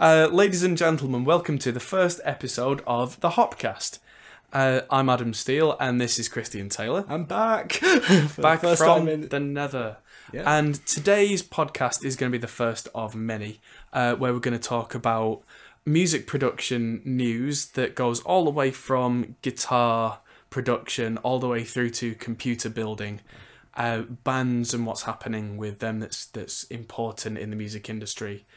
Ladies and gentlemen, welcome to the first episode of the HopCast. I'm Adam Steele, and this is Christian Taylor. I'm back. Back from the nether. Yeah. And today's podcast is going to be the first of many, where we're going to talk about music production news that goes all the way from guitar production all the way through to computer building, bands and what's happening with them that's important in the music industry,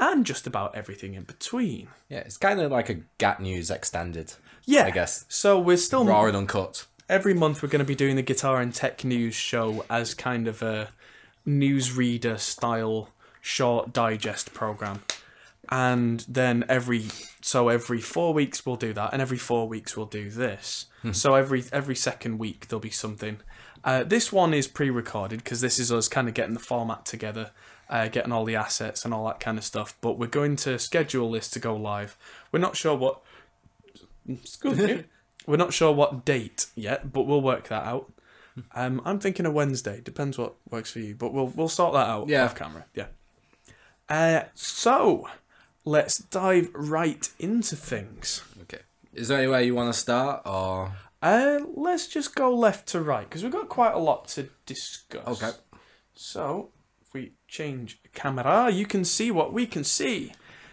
and just about everything in between. Yeah, it's kind of like a GAT News extended. Yeah, I guess. So we're still raw and uncut. Every month we're going to be doing the guitar and tech news show as kind of a newsreader style short digest program. And then every 4 weeks we'll do that, and every 4 weeks we'll do this. So every second week there'll be something. This one is pre-recorded because this is us kind of getting the format together, getting all the assets and all that kind of stuff. But we're going to schedule this to go live. We're not sure what. Excuse me. We're not sure what date yet, but we'll work that out. I'm thinking a Wednesday. Depends what works for you, but we'll sort that out off camera. Yeah. So let's dive right into things. Okay. Is there any way you want to start, or? Let's just go left to right because we've got quite a lot to discuss. Okay. So if we change camera, you can see what we can see.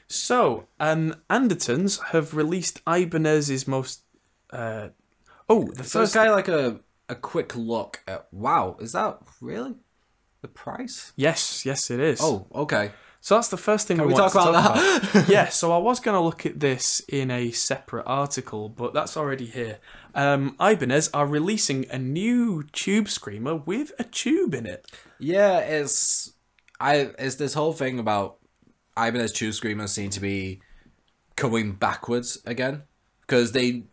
So, Andertons have released Ibanez's most. The first guy like a quick look at. Wow, is that really the price? Yes, it is. Oh, okay. So that's the first thing Can we talk want to about talk that? Yeah, so I was going to look at this in a separate article, but that's already here. Ibanez are releasing a new Tube Screamer with a tube in it. Yeah, it's this whole thing about Ibanez Tube Screamer seem to be going backwards again, because the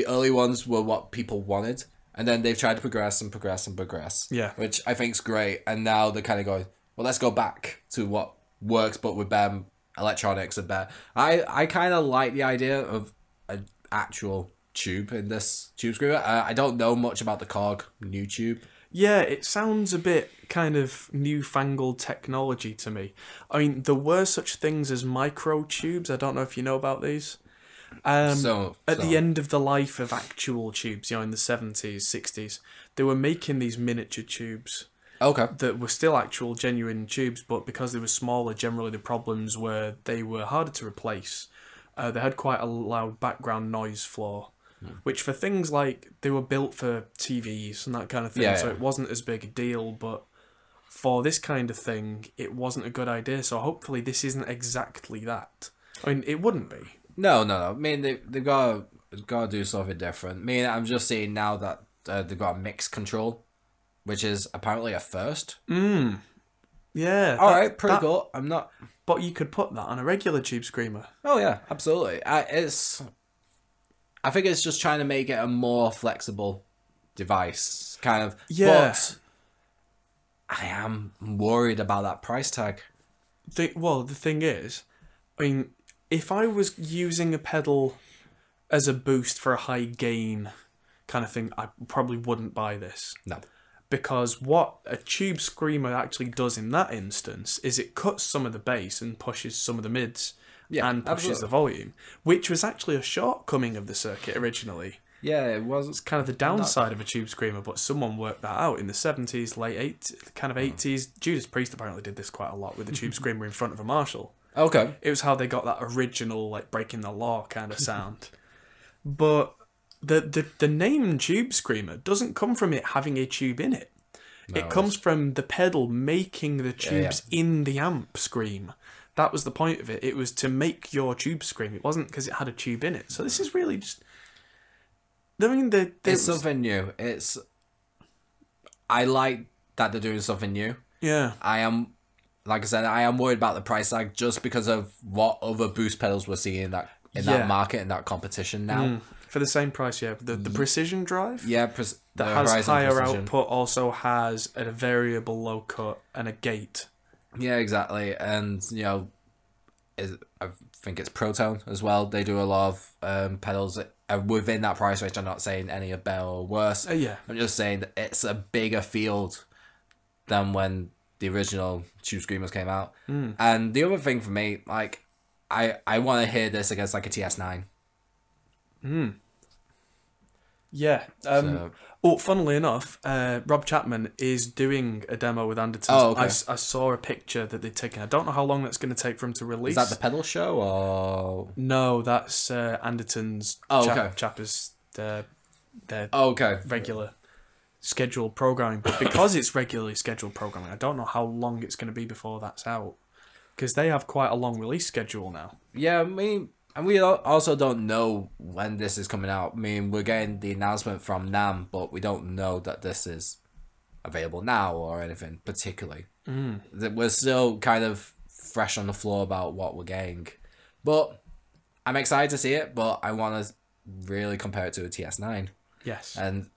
early ones were what people wanted, and then they've tried to progress and progress and progress. Yeah, which I think's great, and now they're kind of going, well, let's go back to what works, but with better electronics and better. I kind of like the idea of an actual tube in this Tube Screamer. I don't know much about the Korg new tube. Yeah, it sounds a bit kind of newfangled technology to me. I mean, there were such things as microtubes. I don't know if you know about these. At the end of the life of actual tubes, in the 70s, 60s, they were making these miniature tubes. Okay. That were still actual, genuine tubes, but because they were smaller, generally the problems were they were harder to replace. They had quite a loud background noise floor, which for things like, they were built for TVs and that kind of thing, so it wasn't as big a deal, but for this kind of thing, it wasn't a good idea, so hopefully this isn't exactly that. I mean, it wouldn't be. No. I mean, they've got to do something different. I mean, I'm just seeing now that they've got a mix control, which is apparently a first. Yeah. Alright, pretty cool. I'm not... But you could put that on a regular Tube Screamer. Oh yeah, absolutely. I think it's just trying to make it a more flexible device, kind of. Yeah. But I am worried about that price tag. The thing is, I mean, if I was using a pedal as a boost for a high gain kind of thing, I probably wouldn't buy this. No. Because what a Tube Screamer actually does in that instance is it cuts some of the bass and pushes some of the mids and pushes the volume, which was actually a shortcoming of the circuit originally. Yeah, it was. It's kind of the downside of a Tube Screamer, but someone worked that out in the 70s, late 80s, kind of 80s. Judas Priest apparently did this quite a lot with the Tube Screamer in front of a Marshall. Okay. It was how they got that original, like, breaking the law kind of sound. But the name Tube Screamer doesn't come from it having a tube in it. No, it comes from the pedal making the tubes in the amp scream. That was the point of it. It was to make your tube scream. It wasn't because it had a tube in it. So this is really just... I mean, it's something new. I like that they're doing something new. Yeah. Like I said, I am worried about the price tag just because of what other boost pedals we're seeing in that market, in that competition now. For the same price, yeah. The Precision Drive? Yeah, that has higher output, also has a variable low cut and a gate. Yeah, exactly. And, I think it's Protone as well. They do a lot of pedals within that price range. I'm not saying any are better or worse. Yeah. I'm just saying that it's a bigger field than when the original Tube Screamers came out. And the other thing for me, like, I want to hear this against like a TS9. Yeah. So- Oh, funnily enough, Rob Chapman is doing a demo with Andertons. Oh, okay. I saw a picture that they'd taken. I don't know how long that's going to take for him to release. Is that the pedal show or? No, that's Anderton's Okay. Chapper's their Okay. regular scheduled programming. But because it's regularly scheduled programming, I don't know how long it's going to be before that's out. Because they have quite a long release schedule now. Yeah, I mean, and we also don't know when this is coming out. I mean, we're getting the announcement from NAMM, but we don't know that this is available now or anything particularly. We're still kind of fresh on the floor about what we're getting. But I'm excited to see it, but I want to really compare it to a TS9. Yes. And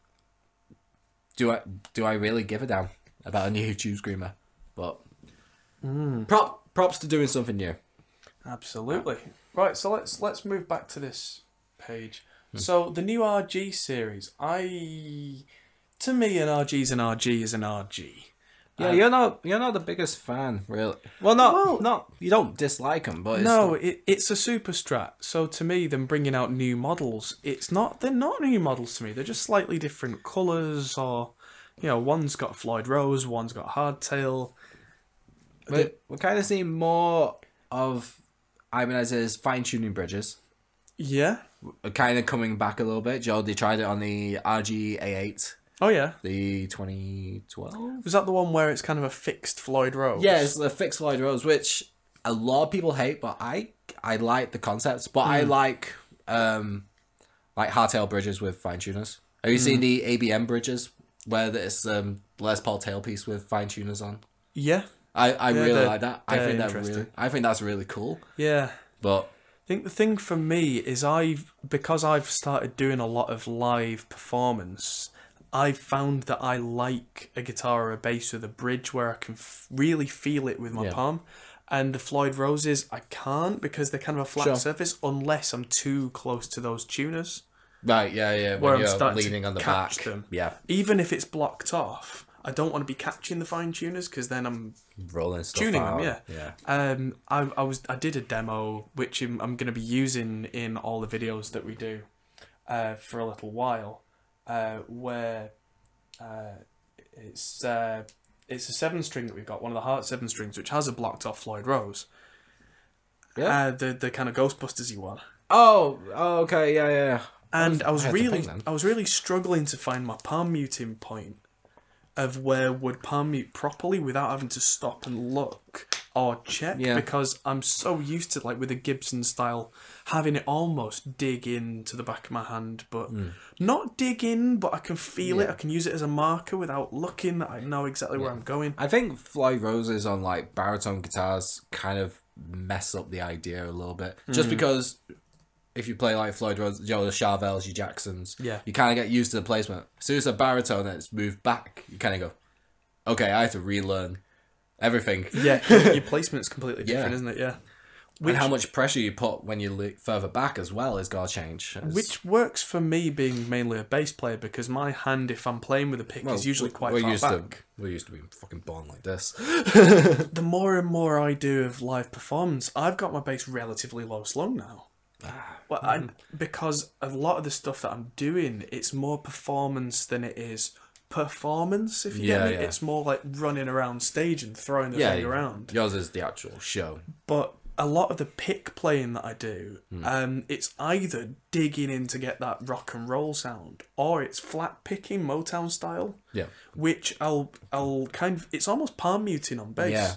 do I really give a damn about a new Tube Screamer? But props to doing something new. Absolutely. Right, so let's move back to this page. So the new RG series, to me an RG is an RG is an RG. Yeah, you're not the biggest fan, really. Well, not you don't dislike them, but it's a super strat. So to me, them bringing out new models, they're not new models to me. They're just slightly different colours, or one's got Floyd Rose, one's got hardtail. we're kind of seeing more of Ibanez's fine-tuning bridges. Yeah. Kind of coming back a little bit. Joe, they tried it on the RGA8. Oh yeah. The 2012? Was that the one where it's kind of a fixed Floyd Rose? Yeah, it's the fixed Floyd Rose, which a lot of people hate, but I like the concepts. But I like hardtail bridges with fine tuners. Have you seen the ABM bridges where it's Les Paul tailpiece with fine tuners on? Yeah. I really like that. I interesting. think that's really cool. Yeah. But I think the thing for me is because I've started doing a lot of live performance, I've found that I like a guitar or a bass with a bridge where I can really feel it with my palm. And the Floyd Roses, I can't because they're kind of a flat surface unless I'm too close to those tuners. Right, yeah. Where when I'm you're starting leaning to on the catch back. them. Yeah. Even if it's blocked off, I don't want to be catching the fine tuners because then I'm rolling stuff tuning out. them. Yeah. I did a demo which I'm going to be using in all the videos that we do for a little while, where it's a 7-string that we've got, one of the Heart 7 strings, which has a blocked off Floyd Rose. Yeah. The kind of Ghostbusters-y one. Oh, okay, yeah. And I was really struggling to find my palm muting point of where would palm mute properly without having to stop and look or check, because I'm so used to, like with a Gibson style, having it almost dig into the back of my hand, but not dig in, but I can feel it. I can use it as a marker without looking. I know exactly where I'm going. I think Floyd Roses on like baritone guitars kind of mess up the idea a little bit, just because if you play like Floyd Rose, the Charvels, your Jacksons, you kind of get used to the placement. As soon as a baritone and it's moved back, you kind of go, okay, I have to relearn everything. Yeah, your placement's completely different, isn't it? Yeah. And how much pressure you put when you look further back as well is got to change. Which works for me being mainly a bass player, because my hand, if I'm playing with a pick, is usually quite far back. We're used to being fucking born like this. The more and more I do of live performance, I've got my bass relatively low slung now. Well, because a lot of the stuff that I'm doing, it's more performance than it is performance, if you get me. It's more like running around stage and throwing the thing around. Yours is the actual show. But a lot of the pick playing that I do, it's either digging in to get that rock and roll sound, or it's flat picking Motown style. Yeah. Which I'll kind of, it's almost palm muting on bass. Yeah.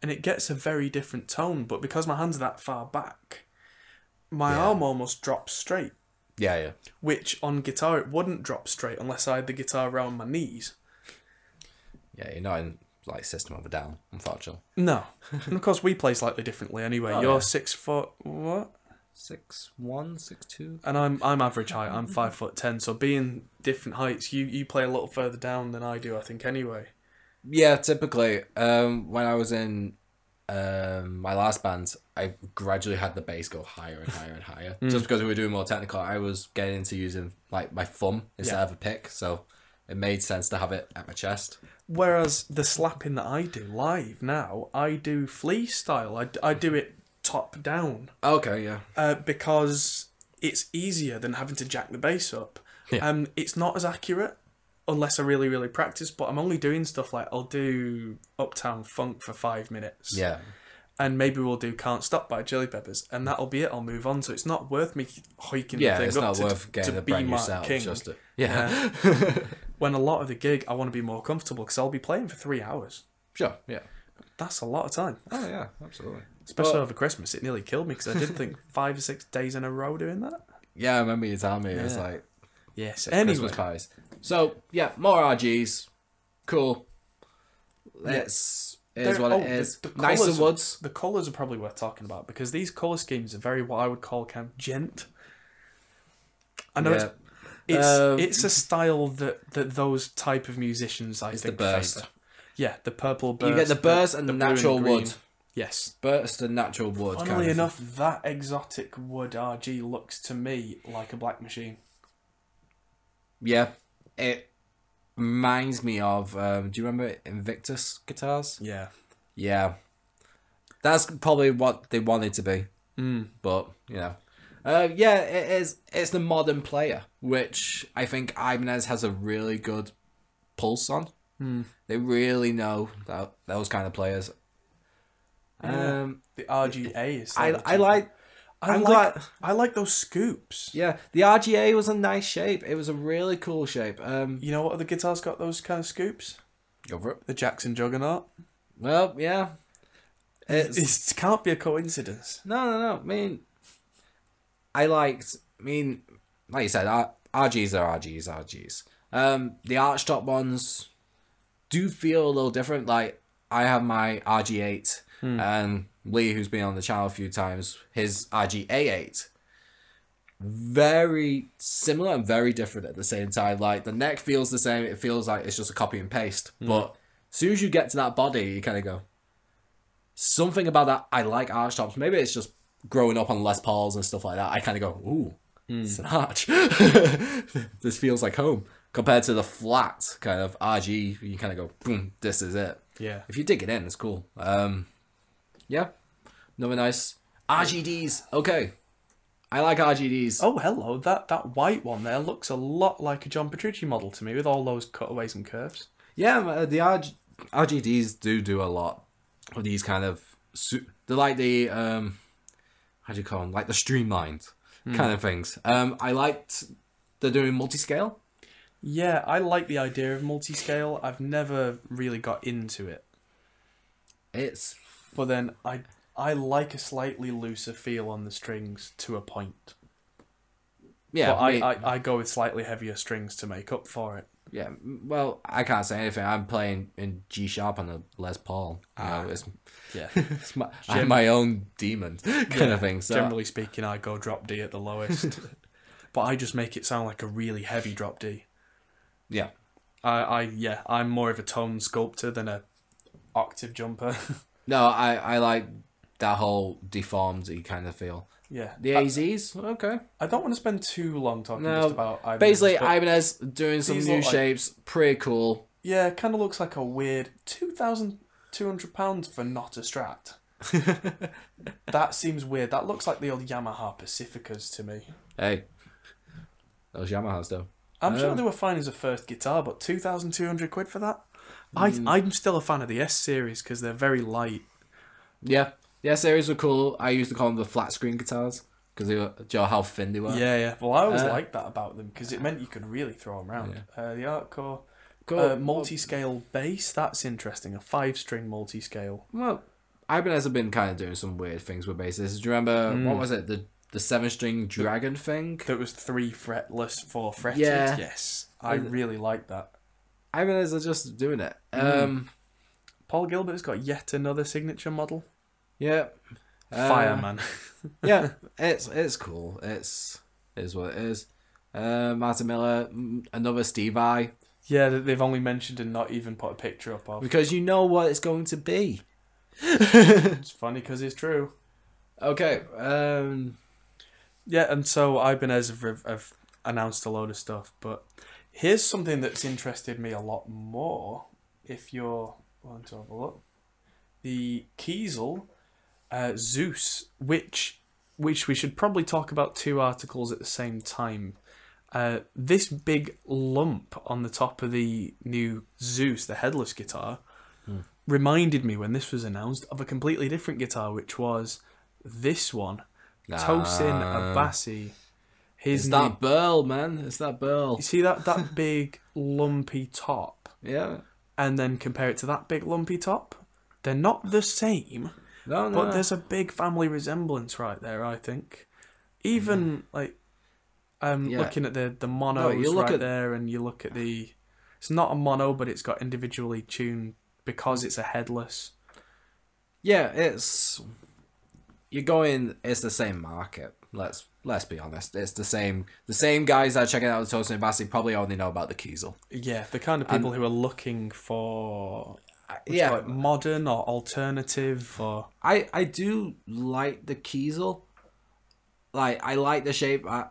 And it gets a very different tone, but because my hand's that far back, my arm almost drops straight. Yeah. Which on guitar it wouldn't drop straight unless I had the guitar around my knees. Yeah, you're not in like System of a Down, unfortunately. No. And of course we play slightly differently anyway. You're 6 foot what? 6'1", 6'2". And I'm average height, I'm 5'10", so being different heights, you play a little further down than I do, I think, anyway. Yeah, typically. When I was in my last band, I gradually had the bass go higher and higher and higher. Just because we were doing more technical, I was getting into using like my thumb instead of a pick, so it made sense to have it at my chest. Whereas the slapping that I do live now, I do flea style. I do it top down. Okay, yeah. Because it's easier than having to jack the bass up. Yeah. It's not as accurate unless I really, really practice, but I'm only doing stuff like I'll do Uptown Funk for 5 minutes. Yeah. And maybe we'll do Can't Stop by Chili Peppers, and that'll be it. I'll move on. So it's not worth me hiking Yeah, the thing it's up not to, worth getting to a be brand Mark yourself. King. Just to, yeah. When a lot of the gig, I want to be more comfortable because I'll be playing for 3 hours. Sure, yeah. That's a lot of time. Oh, yeah, absolutely. Especially over Christmas. It nearly killed me because I did think 5 or 6 days in a row doing that. Yeah, I remember you telling me. It was like... Yes, Christmas pies. So, yeah, more RGs. Cool. It's... It is what it is. Nicer woods. The colours are probably worth talking about because these colour schemes are very what I would call kind of gent. I know it's a style that those type of musicians I think the burst. favour. Yeah, the purple burst. You get the burst and the natural and wood. Yes. Burst and natural wood. Funnily enough, that exotic wood RG looks to me like a Black Machine. Yeah. It reminds me of... do you remember Invictus guitars? Yeah. Yeah. That's probably what they wanted to be. Mm. But, you know. Yeah, it is. It's the modern player, which I think Ibanez has a really good pulse on. Mm. They really know those kind of players. Yeah. The RGA is. I like those scoops. Yeah, the RGA was a nice shape. It was a really cool shape. You know what other guitars got those kind of scoops? Go for it. The Jackson Juggernaut. Well, yeah. It can't be a coincidence. No. Like you said, RGs are RGs. The archtop ones do feel a little different. Like, I have my RG8, and Lee, who's been on the channel a few times, his RGA8. Very similar and very different at the same time. Like, the neck feels the same. It feels like it's just a copy and paste. But as soon as you get to that body, you kind of go, something about that. I like archtops. Maybe it's just growing up on Les Pauls and stuff like that. I kind of go, ooh, it's an arch. This feels like home. Compared to the flat kind of RG, you kind of go, boom, this is it. Yeah. If you dig it in, it's cool. Yeah. Another nice. RGDs. Okay. I like RGDs. Oh, hello. That white one there looks a lot like a John Petrucci model to me with all those cutaways and curves. Yeah, the RGDs do a lot of these kind of... They're like the... how do you call them? Like the streamlined kind of things. I liked... They're doing multi-scale. Yeah, I like the idea of multi-scale. I've never really got into it. But then I like a slightly looser feel on the strings to a point. Yeah, but I go with slightly heavier strings to make up for it. Yeah, well, I can't say anything. I'm playing in G sharp on a Les Paul. It's I'm my own demon kind of thing. So. Generally speaking, I go drop D at the lowest, but I just make it sound like a really heavy drop D. Yeah, I'm more of a tone sculptor than a octave jumper. No, I like that whole deformed kind of feel. Yeah. The AZs, okay. I don't want to spend too long talking just about Ibanez. Basically, Ibanez doing some new shapes, pretty cool. Yeah, it kind of looks like a weird £2,200 for not a Strat. That seems weird. That looks like the old Yamaha Pacificas to me. Hey, those Yamahas though. I'm sure they were fine as a first guitar, but £2,200 for that? I'm still a fan of the S series because they're very light. Yeah, the S series were cool. I used to call them the flat screen guitars because they were, do you know how thin they were? Yeah. Well, I always liked that about them because it meant you could really throw them around. Yeah. The Artcore multi-scale bass, that's interesting. A 5-string multi-scale. Well, Ibanez have been kind of doing some weird things with basses. Do you remember, what was it, the 7-string Dragon thing? That was 3 fretless, 4 fretted. Yeah. Yes, I really like that. Ibanez are just doing it. Paul Gilbert's got yet another signature model. Yeah. Fireman. Yeah, it's cool. It is what it is. Martin Miller, another Steve I. Yeah, that they've only mentioned and not even put a picture up of. Because you know what it's going to be. It's funny because it's true. Okay. Yeah, and so Ibanez have announced a load of stuff, but here's something that's interested me a lot more, if you're willing to have a look. The Kiesel Zeus, which we should probably talk about two articles at the same time. This big lump on the top of the new Zeus, the headless guitar, reminded me when this was announced of a completely different guitar, which was this one, Tosin Abasi. It's that burl, man. It's that burl. You see that big lumpy top? Yeah. And then compare it to that big lumpy top. They're not the same. No. But there's a big family resemblance right there, I think. Even looking at the monos there, and you look at it's not a mono, but it's got individually tuned because it's a headless. Yeah, it's the same market. Let's be honest. It's the same guys that are checking out the Tosin Abasi probably only know about the Kiesel. Yeah, the kind of people who are looking for modern or alternative or I do like the Kiesel. Like, I like the shape. I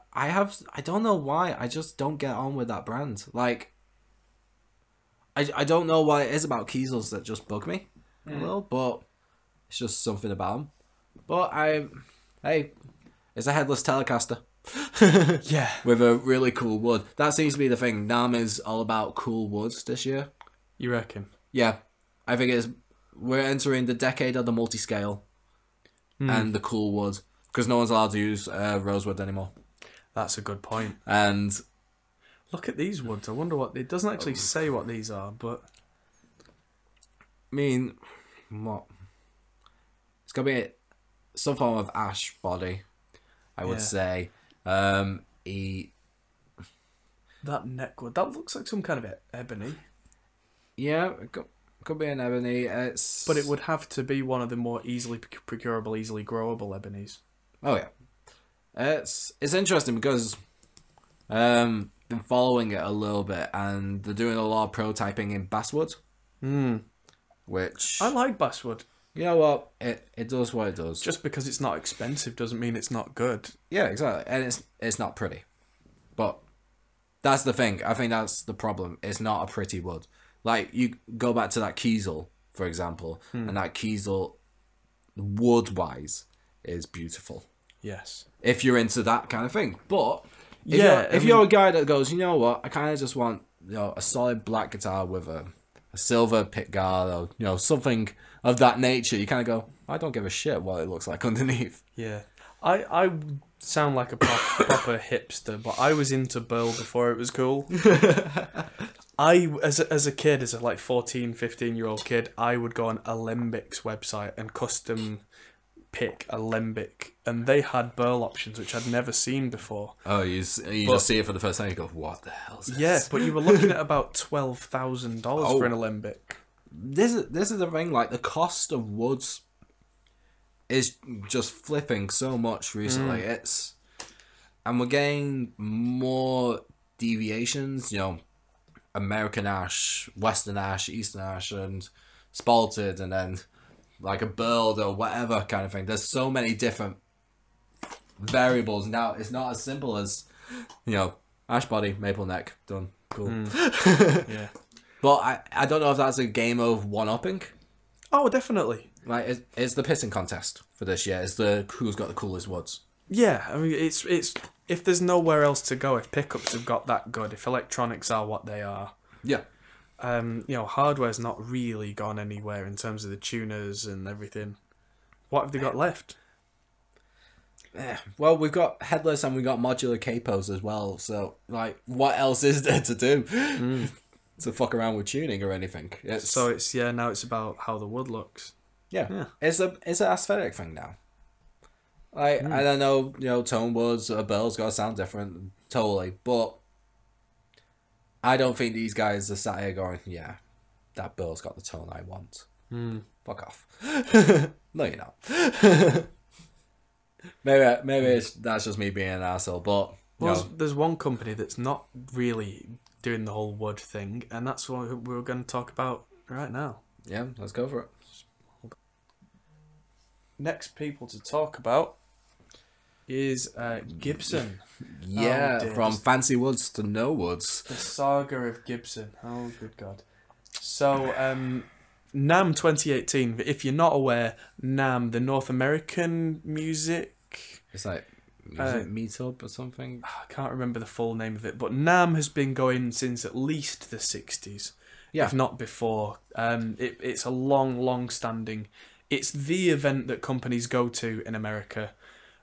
don't know why. I just don't get on with that brand. Like, I don't know what it is about Kiesels that just bug me a little, but it's just something about them. But hey, it's a headless Telecaster. Yeah. With a really cool wood. That seems to be the thing. NAMM is all about cool woods this year. You reckon? Yeah. I think we're entering the decade of the multi-scale and the cool wood. Because no one's allowed to use rosewood anymore. That's a good point. And look at these woods. I wonder what... It doesn't actually say what these are, but... I mean, what? It's got to be some form of ash body, I would say. That neckwood. That looks like some kind of ebony. Yeah, it could be an ebony. But it would have to be one of the more easily procurable, easily growable ebonies. Oh yeah, it's interesting because been following it a little bit, and they're doing a lot of prototyping in basswood. Which I like basswood. You know what? It does what it does. Just because it's not expensive doesn't mean it's not good. Yeah, exactly, and it's not pretty, but that's the thing. I think that's the problem. It's not a pretty wood. Like, you go back to that Kiesel, for example, and that Kiesel, wood-wise, is beautiful. Yes. If you're into that kind of thing. But if you're a guy that goes, you know what, I kind of just want a solid black guitar with a silver pickguard or something of that nature, you kind of go, I don't give a shit what it looks like underneath. Yeah. I sound like a proper hipster, but I was into burl before it was cool. As a kid, as a 14, 15-year-old kid, I would go on Alembic's website and custom pick Alembic, and they had burl options which I'd never seen before. Oh, you just see it for the first time, you go, what the hell is this? Yeah, but you were looking at about $12,000 for an Alembic. This is the thing, like, the cost of woods is just flipping so much recently. And we're getting more deviations, American ash, Western ash, Eastern ash, and spalted, and then like a burled or whatever kind of thing. There's so many different variables now. It's not as simple as, ash body, maple neck, done, cool. Yeah. But I don't know if that's a game of one-upping. Oh, definitely. Like, it's the pissing contest for this year. It's who's got the coolest woods. Yeah, I mean, it's if there's nowhere else to go, if pickups have got that good, if electronics are what they are, yeah, hardware's not really gone anywhere in terms of the tuners and everything. What have they got left? Well, we've got headless and we've got modular capos as well. So, like, what else is there to do to fuck around with tuning or anything? Now it's about how the wood looks. Yeah. It's an aesthetic thing now. Like, and I know, tone woods, a burl's got to sound different, totally, but I don't think these guys are sat here going, yeah, that burl's got the tone I want. Fuck off. No, you're not. maybe that's just me being an asshole, but there's one company that's not really doing the whole wood thing, and that's what we're going to talk about right now. Yeah, let's go for it. Next people to talk about is Gibson. Yeah, from fancy woods to no woods. The saga of Gibson. Oh, good God. So, NAMM 2018. If you're not aware, NAMM, the North American music. It's like music meetup or something. I can't remember the full name of it, but NAMM has been going since at least the 60s, if not before. It's a long standing. It's the event that companies go to in America,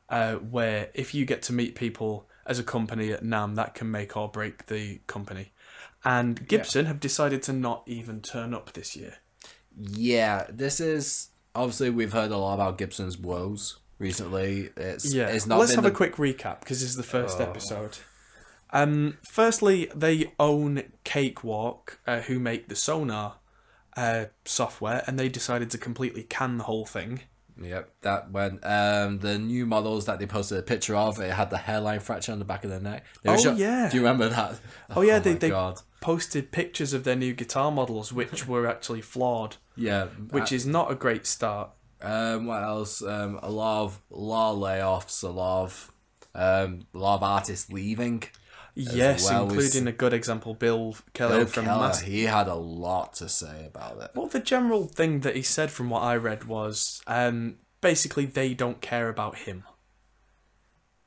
where if you get to meet people as a company at NAMM, that can make or break the company. And Gibson have decided to not even turn up this year. Yeah, this is obviously we've heard a lot about Gibson's woes recently. It's not. Let's have a quick recap because this is the first episode. Firstly, they own Cakewalk, who make the Sonar software, and they decided to completely can the whole thing. Yep, that when the new models that they posted a picture of, it had the hairline fracture on the back of their neck. Yeah. Do you remember that? They posted pictures of their new guitar models, which were actually flawed. Yeah, which is not a great start. What else? A lot of layoffs, a lot of artists leaving. Yes, including a good example, Bill Keller from Master. He had a lot to say about it. Well, the general thing that he said from what I read was basically they don't care about him.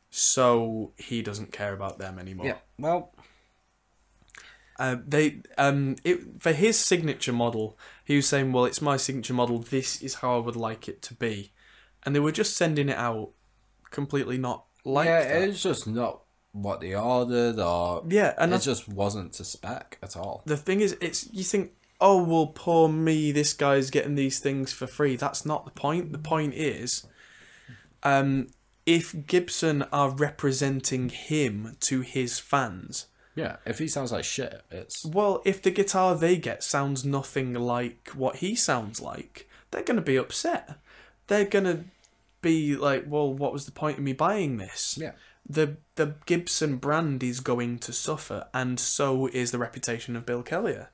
So he doesn't care about them anymore. Yeah, well... for his signature model, he was saying, well, it's my signature model, this is how I would like it to be. And they were just sending it out completely not like that. Yeah, it's just not what they ordered, or it just wasn't to spec at all. The thing is, you think, oh, well, poor me, this guy's getting these things for free. That's not the point. The point is, if Gibson are representing him to his fans... Yeah, if he sounds like shit, it's... Well, if the guitar they get sounds nothing like what he sounds like, they're going to be upset. They're going to be like, well, what was the point of me buying this? Yeah. The Gibson brand is going to suffer, and so is the reputation of Bill Kellier.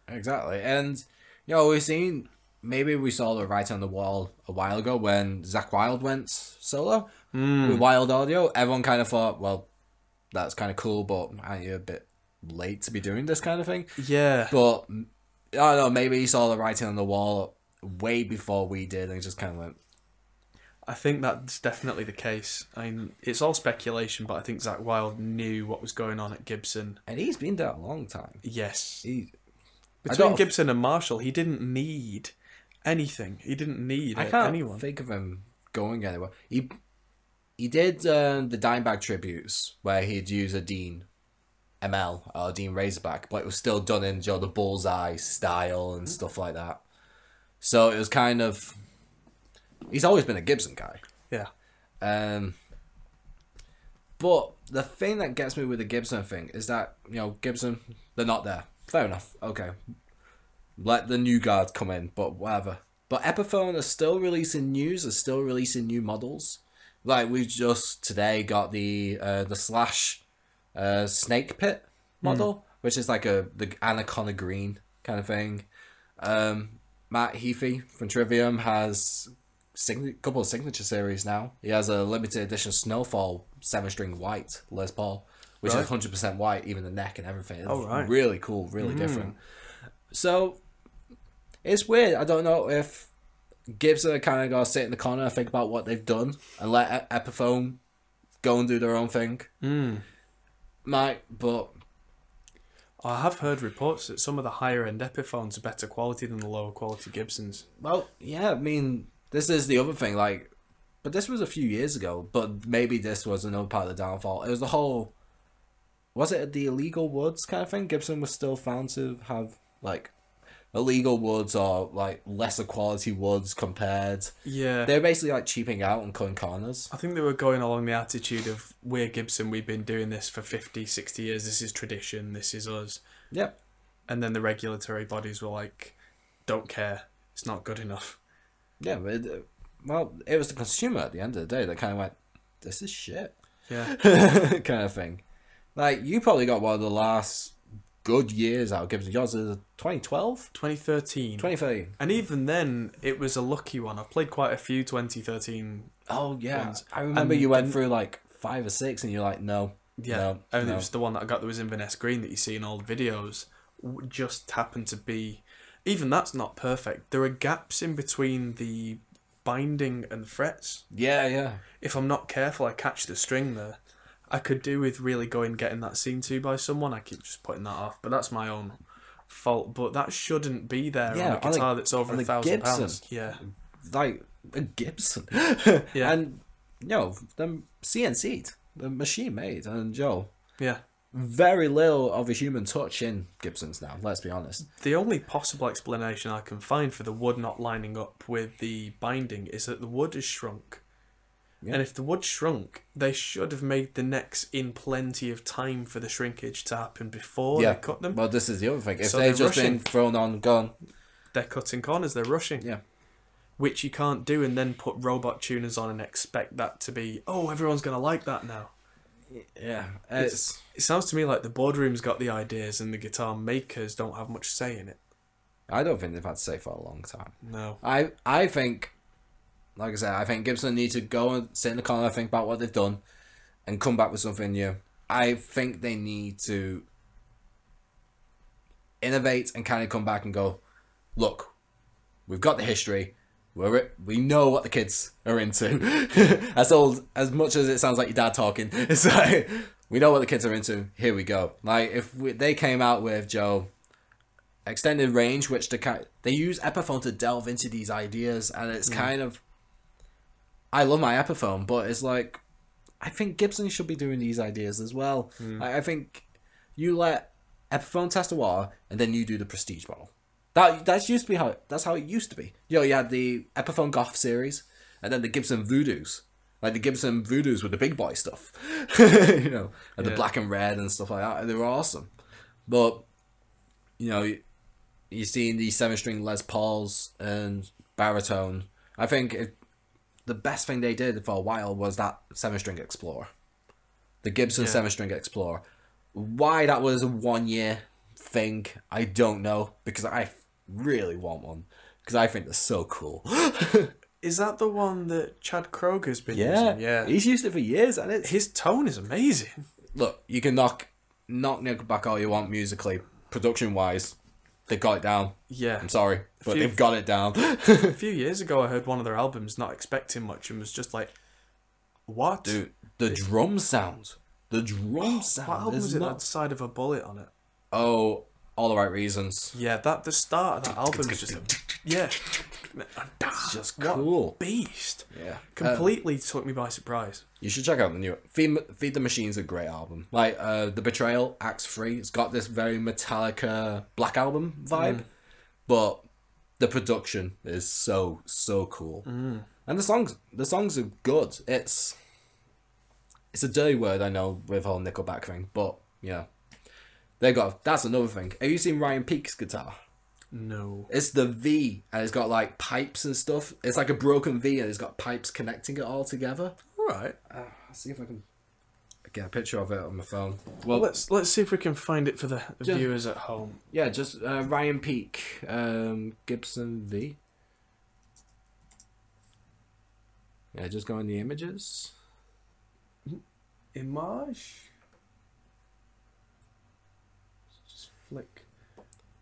Exactly. And, we've seen... Maybe we saw the writing on the wall a while ago when Zakk Wylde went solo with Wild Audio. Everyone kind of thought, well... That's kind of cool, but aren't you a bit late to be doing this kind of thing? Yeah. But, I don't know, maybe he saw the writing on the wall way before we did and just kind of went... I think that's definitely the case. I mean, it's all speculation, but I think Zakk Wylde knew what was going on at Gibson. And he's been there a long time. Yes. Between Gibson and Marshall, he didn't need anything. He didn't need anyone. I can't think of him going anywhere. He did the Dimebag tributes where he'd use a Dean ML or Dean Razorback, but it was still done in the bullseye style and stuff like that. So it was kind of... He's always been a Gibson guy. Yeah. But the thing that gets me with the Gibson thing is that, Gibson, they're not there. Fair enough. Okay. Let the new guard come in, but whatever. But Epiphone are still releasing news, are still releasing new models. Like, we just today got the Slash Snake Pit model, which is like the Anaconda Green kind of thing. Matt Heafy from Trivium has a couple of signature series now. He has a limited edition Snowfall 7-string white Les Paul, which is 100% white, even the neck and everything. It's really cool, really different. So, it's weird. I don't know if Gibson are kind of got to sit in the corner and think about what they've done and let Epiphone go and do their own thing. But I have heard reports that some of the higher end Epiphones are better quality than the lower quality Gibsons. Well, yeah, I mean, this is the other thing. Like, but this was a few years ago. But maybe this was another part of the downfall. It was the whole. Was it the illegal woods kind of thing? Gibson was still found to have like illegal woods or like lesser quality woods compared. Yeah. They're basically like cheaping out and cutting corners. I think they were going along the attitude of, we're Gibson, we've been doing this for 50, 60 years, this is tradition, this is us. Yep. And then the regulatory bodies were like, don't care, it's not good enough. Yeah, but it was the consumer at the end of the day that kind of went, this is shit. Yeah. kind of thing. Like, you probably got one of the last good years out of Gibson. Yours is 2012? 2013. 2013. And even then, it was a lucky one. I've played quite a few 2013 ones. I remember you went through like 5 or 6 and you're like, no. Yeah, and it was the one that I got that was Inverness Green that you see in all the videos. Just happened to be... even that's not perfect. There are gaps in between the binding and the frets. Yeah, yeah. If I'm not careful, I catch the string there. I could do with really getting that seen to by someone. I keep just putting that off, but that's my own fault. But that shouldn't be there on a guitar that's over £1,000. Yeah, like a Gibson. Yeah. And them CNC'd, the machine made, and yeah. very little of a human touch in Gibsons now. Let's be honest. The only possible explanation I can find for the wood not lining up with the binding is that the wood is shrunk. Yeah. And if the wood shrunk, they should have made the necks in plenty of time for the shrinkage to happen before they cut them. Well, this is the other thing. If So they've they're just rushing. been thrown on, gone. They're cutting corners, they're rushing. Yeah. Which you can't do and then put robot tuners on and expect that to be, oh, everyone's going to like that now. Yeah. It sounds to me like the boardroom's got the ideas and the guitar makers don't have much say in it. I don't think they've had to say for a long time. No. I think, like I said, I think Gibson need to go and sit in the corner, think about what they've done, and come back with something new. I think they need to innovate and kind of come back and go, look, we've got the history. We know what the kids are into. as much as it sounds like your dad talking, it's like, we know what the kids are into. Here we go. Like, if they came out with, extended range, which they use Epiphone to delve into these ideas, and it's kind of, I love my Epiphone, but it's like, I think Gibson should be doing these ideas as well. I think you let Epiphone test the water, and then you do the Prestige model. That's used to be that's how it used to be. You had the Epiphone Goth series, and then the Gibson Voodoos. Like the Gibson Voodoos with the big boy stuff. And the black and red and stuff like that. They were awesome. But, you're seeing these 7-string Les Pauls and baritone. I think the best thing they did for a while was that 7-string Explorer. The Gibson 7-string Explorer. Why that was a 1-year thing, I don't know. Because I really want one. Because I think they're so cool. Is that the one that Chad Kroger's been using? Yeah. He's used it for years, and his tone is amazing. Look, you can knock Nickelback all you want musically. Production-wise, they got it down. Yeah. I'm sorry, but they've got it down. A few years ago, I heard one of their albums, not expecting much, and was just like, what? Dude, the drum sound. The drum sound. What album was it that had Side of a Bullet on it? Oh, All the Right Reasons. Yeah, the start of that album is just It's just cool. What beast. Yeah. Completely took me by surprise. You should check out the new Feed the Machine's a great album. Like The Betrayal, Acts 3, it's got this very Metallica Black Album vibe, but the production is so cool. And the songs are good. It's a dirty word, I know, with whole Nickelback thing, but yeah. That's another thing. Have you seen Ryan Peake's guitar? No. It's the V, and it's got like pipes and stuff. It's like a broken V, and it's got pipes connecting it all together. Alright. Let's see if I can get a picture of it on my phone. Well, let's see if we can find it for the viewers at home. Yeah, just Ryan Peake, Gibson V. Yeah, just go in the images. Image. Just flick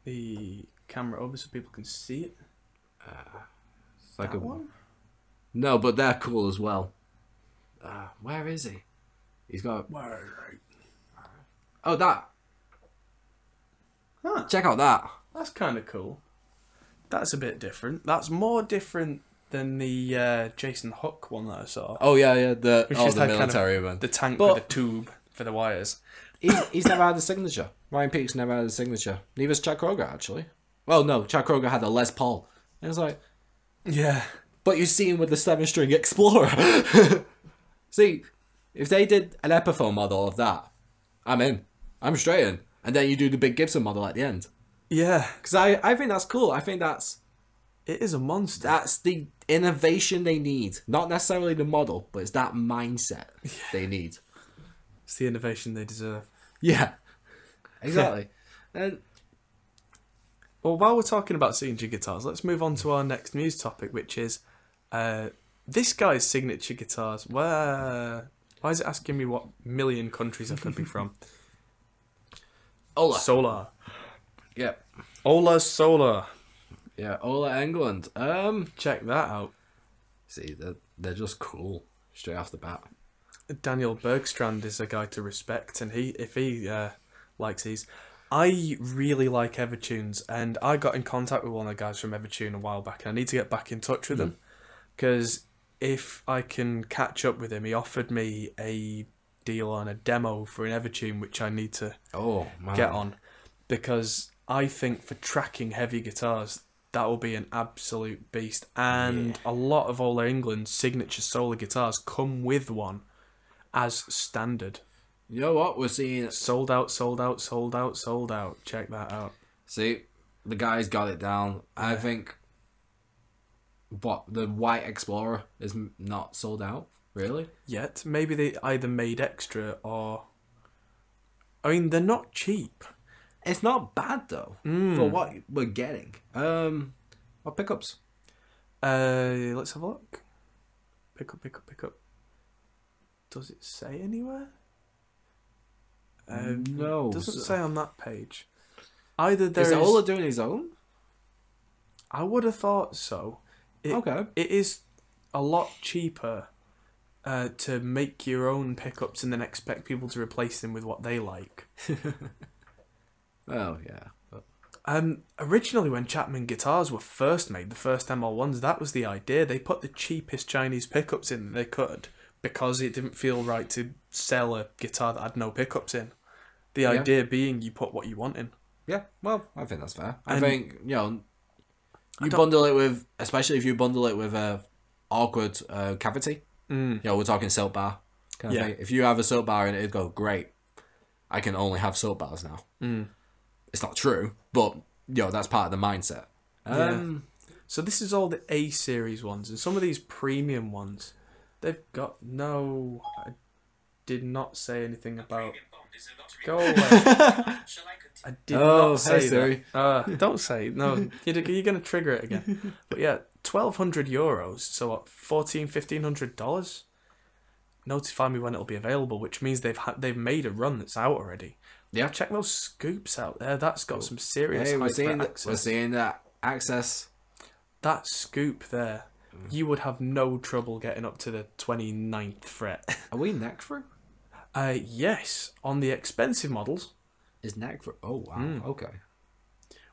the camera over so people can see it. It's like that one? No, but they're cool as well. Where is he? He's got. Oh, that. Huh. Check out that. That's kind of cool. That's a bit different. That's more different than the Jason Hook one that I saw. Oh yeah, the Which is the military one. The tank with the tube for the wires. He's never had a signature. Ryan Peake's never had a signature. Neither's Chad Kroger, actually. Well, no, Chad Kroger had a Les Paul. It was like, yeah. But you see him with the 7-string Explorer. See, if they did an Epiphone model of that, I'm in. I'm straight in. And then you do the big Gibson model at the end. Yeah. Because I think that's cool. I think it is a monster. That's the innovation they need. Not necessarily the model, but it's that mindset they need. It's the innovation they deserve. Yeah. Exactly. And well, while we're talking about signature guitars, let's move on to our next news topic, which is this guy's signature guitars. Why is it asking me what million countries I could be from? Ola. Solar. Yep. Ola Solar. Yeah, Ola England. Check that out. See, they're just cool straight off the bat. Daniel Bergstrand is a guy to respect, and if he likes these. I really like Evertunes, and I got in contact with one of the guys from Evertune a while back, and I need to get back in touch with him, because if I can catch up with him, he offered me a deal on a demo for an Evertune, which I need to get on, because I think for tracking heavy guitars, that will be an absolute beast, and a lot of Ola England's signature solar guitars come with one as standard. You know what? We're seeing... Sold out, sold out, sold out, sold out. Check that out. See, the guy's got it down. I think... What? The White Explorer is not sold out? Really? Yet. Maybe they either made extra or... I mean, they're not cheap. It's not bad, though, for what we're getting. What pickups? Let's have a look. Pick up. Does it say anywhere? No. It doesn't say on that page. Either there is Ola doing his own? I would have thought so. Okay. It is a lot cheaper to make your own pickups and then expect people to replace them with what they like. Oh, yeah. Originally, when Chapman guitars were first made, the first ML1s, that was the idea. They put the cheapest Chinese pickups in that they could because it didn't feel right to sell a guitar that had no pickups in. The idea being you put what you want in. Yeah, well, I think that's fair. I think, you know, you bundle it with, especially if you bundle it with a awkward cavity. You know, we're talking silk bar kind of thing. If you have a silk bar in it, it'd go, great, I can only have silk bars now. It's not true, but, you know, that's part of the mindset. So this is all the A series ones, and some of these premium ones, they've got no... I did not say anything about... Go away. I did not say that. Don't say it. No, you're going to trigger it again. But yeah, €1,200, so what, $1,500? Notify me when it'll be available, which means they've made a run that's out already. Yeah. Check those scoops out there. That's got some serious hype for access. We're seeing that access. That scoop there, you would have no trouble getting up to the 29th fret. Are we neck through? Yes, on the expensive models. Is neck through? Oh, wow. Okay.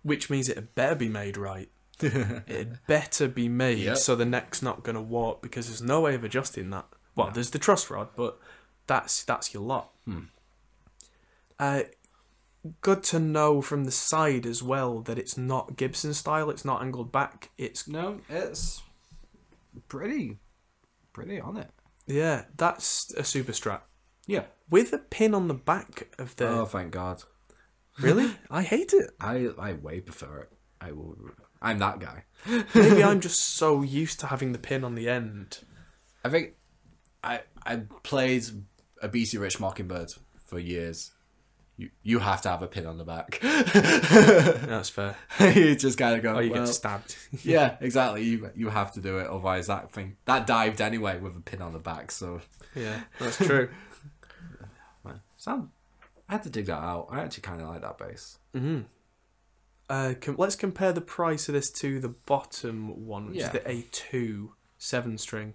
Which means it better be made right. It better be made so the neck's not going to warp, because there's no way of adjusting that. Well, there's the truss rod, but that's your lot. Good to know from the side as well that it's not Gibson style. It's not angled back. It's pretty on it. Yeah, that's a super strat. Yeah, with a pin on the back of the. Oh, thank God! Really, I hate it. I way prefer it. I'm that guy. Maybe I'm just so used to having the pin on the end. I think I played Abasi Rich Mockingbird for years. You have to have a pin on the back. That's fair. You just gotta go. Oh, you get stabbed. Yeah, exactly. You have to do it, otherwise that dived anyway with a pin on the back. So yeah, that's true. I had to dig that out. I actually kind of like that bass. Let's compare the price of this to the bottom one, which is the A2 7-string.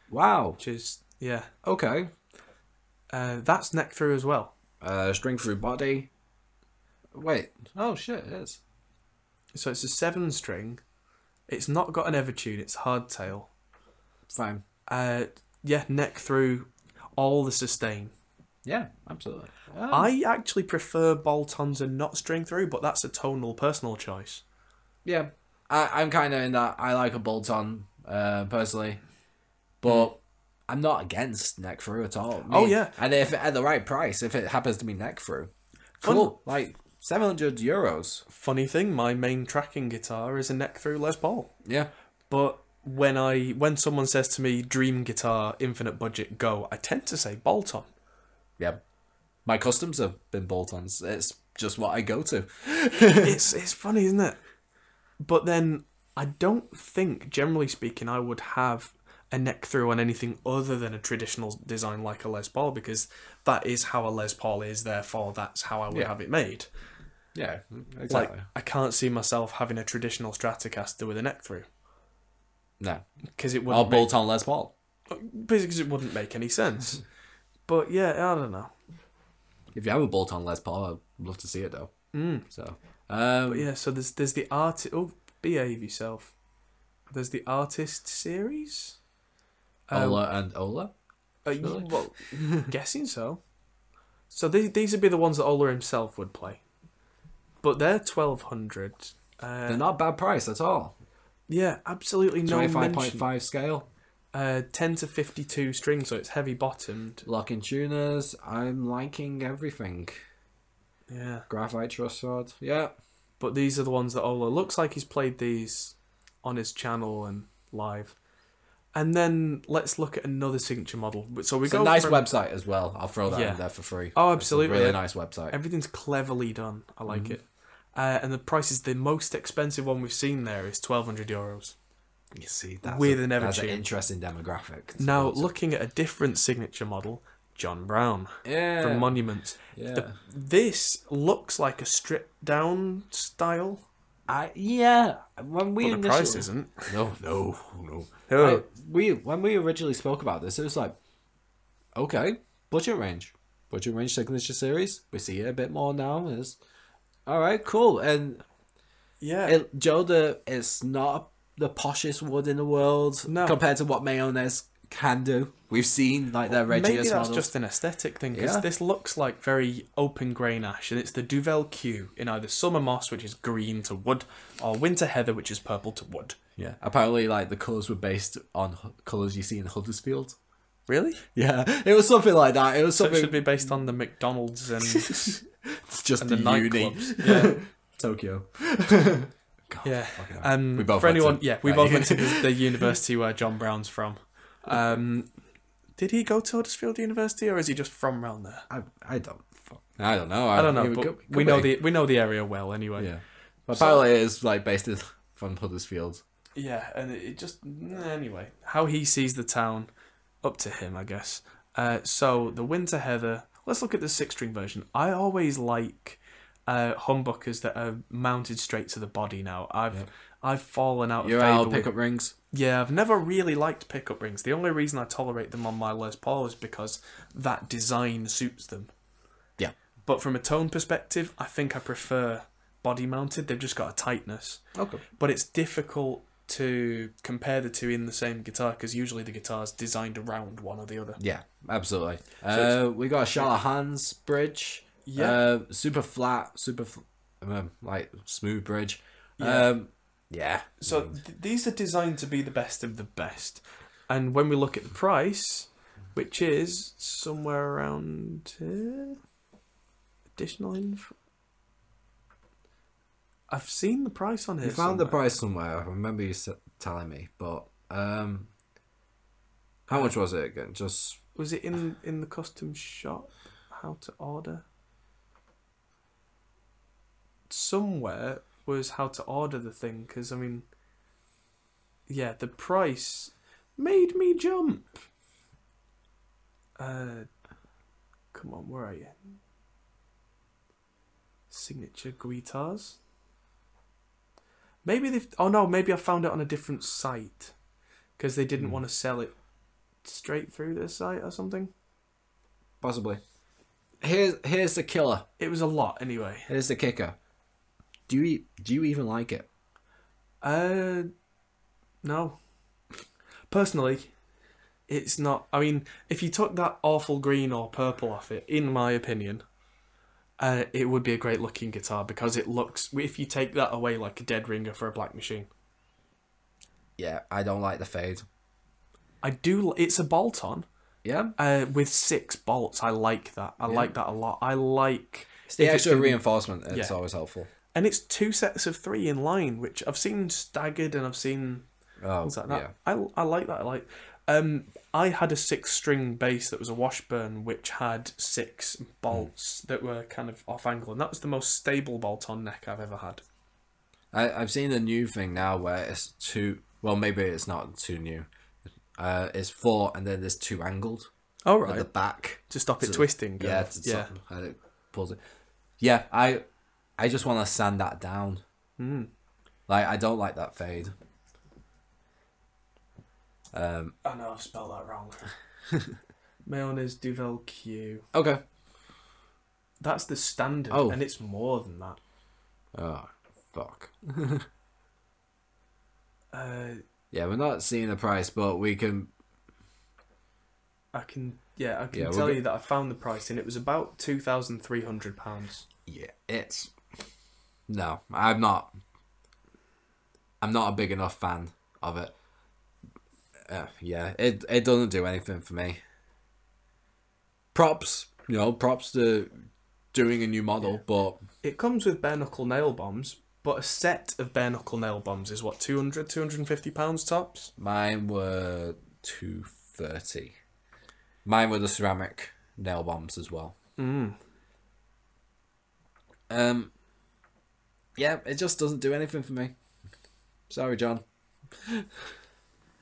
Wow. Which is okay. That's neck through as well. String through body. Wait. Oh shit, it is. So it's a 7-string. It's not got an Evertune. It's hardtail. Fine. Neck through, all the sustain. Yeah, absolutely. I actually prefer bolt-ons and not string through, but that's a tonal personal choice. Yeah, I'm kind of in that. I like a bolt-on personally, but I'm not against neck through at all. And if at the right price, if it happens to be neck through, cool. Like €700. Funny thing, my main tracking guitar is a neck through Les Paul. Yeah, but when someone says to me dream guitar, infinite budget, go, I tend to say bolt-on. Yeah, my customs have been bolt-ons. It's just what I go to. It's funny, isn't it? But then I don't think, generally speaking, I would have a neck through on anything other than a traditional design like a Les Paul, because that is how a Les Paul is. Therefore, that's how I would have it made. Yeah, Like, exactly. I can't see myself having a traditional Stratocaster with a neck through. No. Because it Or wouldn't bolt-on Les Paul. because it wouldn't make any sense. But yeah, I don't know. If you have a bolt-on Les Paul, I'd love to see it though. So, But yeah, so there's the art. Oh, behave yourself. There's the Artist Series. Ola and Ola. Really? Well, guessing so. So these would be the ones that Ola himself would play. But they're 1,200. They're not bad price at all. Yeah, absolutely no 25.5 scale. 10 to 52 strings, so it's heavy bottomed. Locking tuners. I'm liking everything. Yeah. Graphite truss rod. Yeah. But these are the ones that Ola looks like he's played these on his channel and live. And then let's look at another signature model. So we It's go a nice from... website as well. I'll throw that Yeah. in there for free. Oh, absolutely. It's a really nice website. Everything's cleverly done. I like it. And the price is the most expensive one we've seen there is €1,200. You see, that's With an that's an Evertune. interesting demographic. Now, looking at a different signature model, John Brown yeah, from Monuments. yeah, This looks like a stripped down style, When we but the initially... price isn't. No. No. When we originally spoke about this, it was like, okay, budget range signature series. We see it a bit more now. Is all right, cool, and Yeah. Joda is not the poshest wood in the world compared to what Mayonnaise can do. We've seen like their Regius Maybe that's models. just an aesthetic thing, because Yeah. this looks like very open grain ash, and it's the Duvel Q in either Summer Moss, which is green to wood, or Winter Heather, which is purple to wood. Yeah, apparently, like the colours were based on colours you see in Huddersfield. Really? Yeah, it was something like that. It was So something. it should be based on the McDonald's and, It's just and the, the uni. nightclubs. Yeah. Tokyo. God, Yeah. fucking hell. We both For went anyone, to- we both went to the university where John Brown's from. Did he go to Huddersfield University, or is he just from around there? I don't know. I don't know, It but could we know be. the area well anyway. Yeah. But apparently, it is like based from Huddersfield. Yeah, and it just anyway, how he sees the town, up to him, I guess. So the Winter Heather. Let's look at the 6-string version. I always like humbuckers that are mounted straight to the body. Now I've fallen out of You're favour out with pickup rings. Yeah, I've never really liked pickup rings. The only reason I tolerate them on my Les Paul is because that design suits them. Yeah. But from a tone perspective, I think I prefer body mounted. They've just got a tightness. Okay. But it's difficult to compare the two in the same guitar, because usually the guitar's designed around one or the other. Yeah, absolutely. We got a Charlotte Hans bridge. Yeah. Super flat, like smooth bridge. Yeah. So these are designed to be the best of the best. And when we look at the price, which is somewhere around additional info. I've seen the price on here. You found the price somewhere. I remember you telling me, but how much was it again? Just Was it in the custom shop? How to order? Somewhere was how to order the thing, because I mean, yeah, the price made me jump. Come on, where are you? Signature Guitars. Maybe they've. Oh no, maybe I found it on a different site, because they didn't want to sell it straight through their site or something. possibly. Here's the killer. It was a lot anyway. Here's the kicker. Do you even like it? No. Personally, it's not. I mean, if you took that awful green or purple off it, in my opinion, it would be a great looking guitar, because it looks, if you take that away, like a dead ringer for a Black Machine. Yeah, I don't like the fade. I do. It's a bolt on. Yeah. With 6 bolts. I like that. I like that a lot. I like. It's the if extra gonna be- reinforcement. It's Yeah. always helpful. And it's 2 sets of 3 in line, which I've seen staggered and I've seen things like that. yeah. I like that. I had a 6-string bass that was a Washburn, which had 6 bolts that were kind of off angle, and that was the most stable bolt-on neck I've ever had. I've seen a new thing now where it's 2. Well, maybe it's not too new. It's 4, and then there's 2 angled. Oh At right, the back to stop it twisting. Yeah, yeah. and it pulls it. Yeah, I I just want to sand that down. Like, I don't like that fade. I know I've spelled that wrong. Mayonnaise Duvel Q. Okay. That's the standard, and it's more than that. Oh, fuck. Yeah, we're not seeing the price, but we can... I can tell you that I found the price, and it was about £2,300. Yeah, it's... No, I'm not a big enough fan of it. It doesn't do anything for me. Props to doing a new model, but... It comes with bare knuckle nail bombs, but a set of bare knuckle nail bombs is what, £250 tops? Mine were $230. Mine were the ceramic nail bombs as well. Yeah, it just doesn't do anything for me. Sorry, John.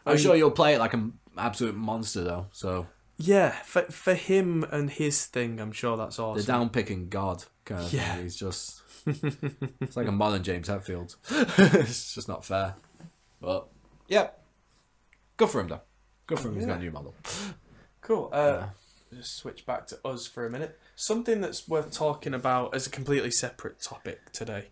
I'm sure you'll play it like an absolute monster, though. So yeah, for him and his thing, I'm sure that's awesome. The down-picking god kind of thing. He's just... it's like a modern James Hetfield. It's just not fair. But, yeah. Good for him, though. Good for him. He's got a new model. Cool. Just switch back to us for a minute. Something that's worth talking about as a completely separate topic today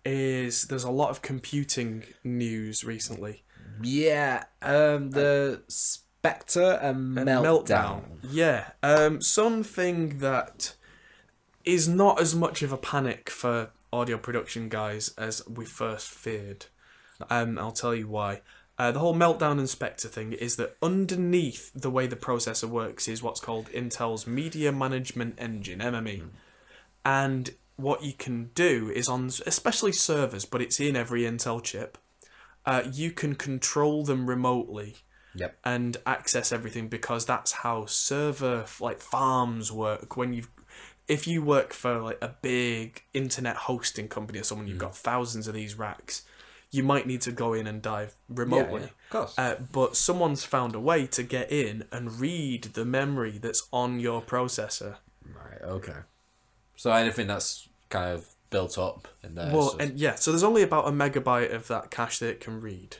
is there's a lot of computing news recently. Yeah, the Spectre and Meltdown. Yeah, something that is not as much of a panic for audio production guys as we first feared. I'll tell you why. The whole Meltdown and Spectre thing is that underneath the way the processor works is what's called Intel's Media Management Engine, MME. And what you can do is on, especially servers, but it's in every Intel chip, you can control them remotely and access everything, because that's how server farms work. If you work for like a big internet hosting company or someone, you've got thousands of these racks, you might need to go in and dive remotely. Yeah, of course. But someone's found a way to get in and read the memory that's on your processor. Right, okay. So anything that's kind of built up in there. Well, so there's only about 1 megabyte of that cache that it can read.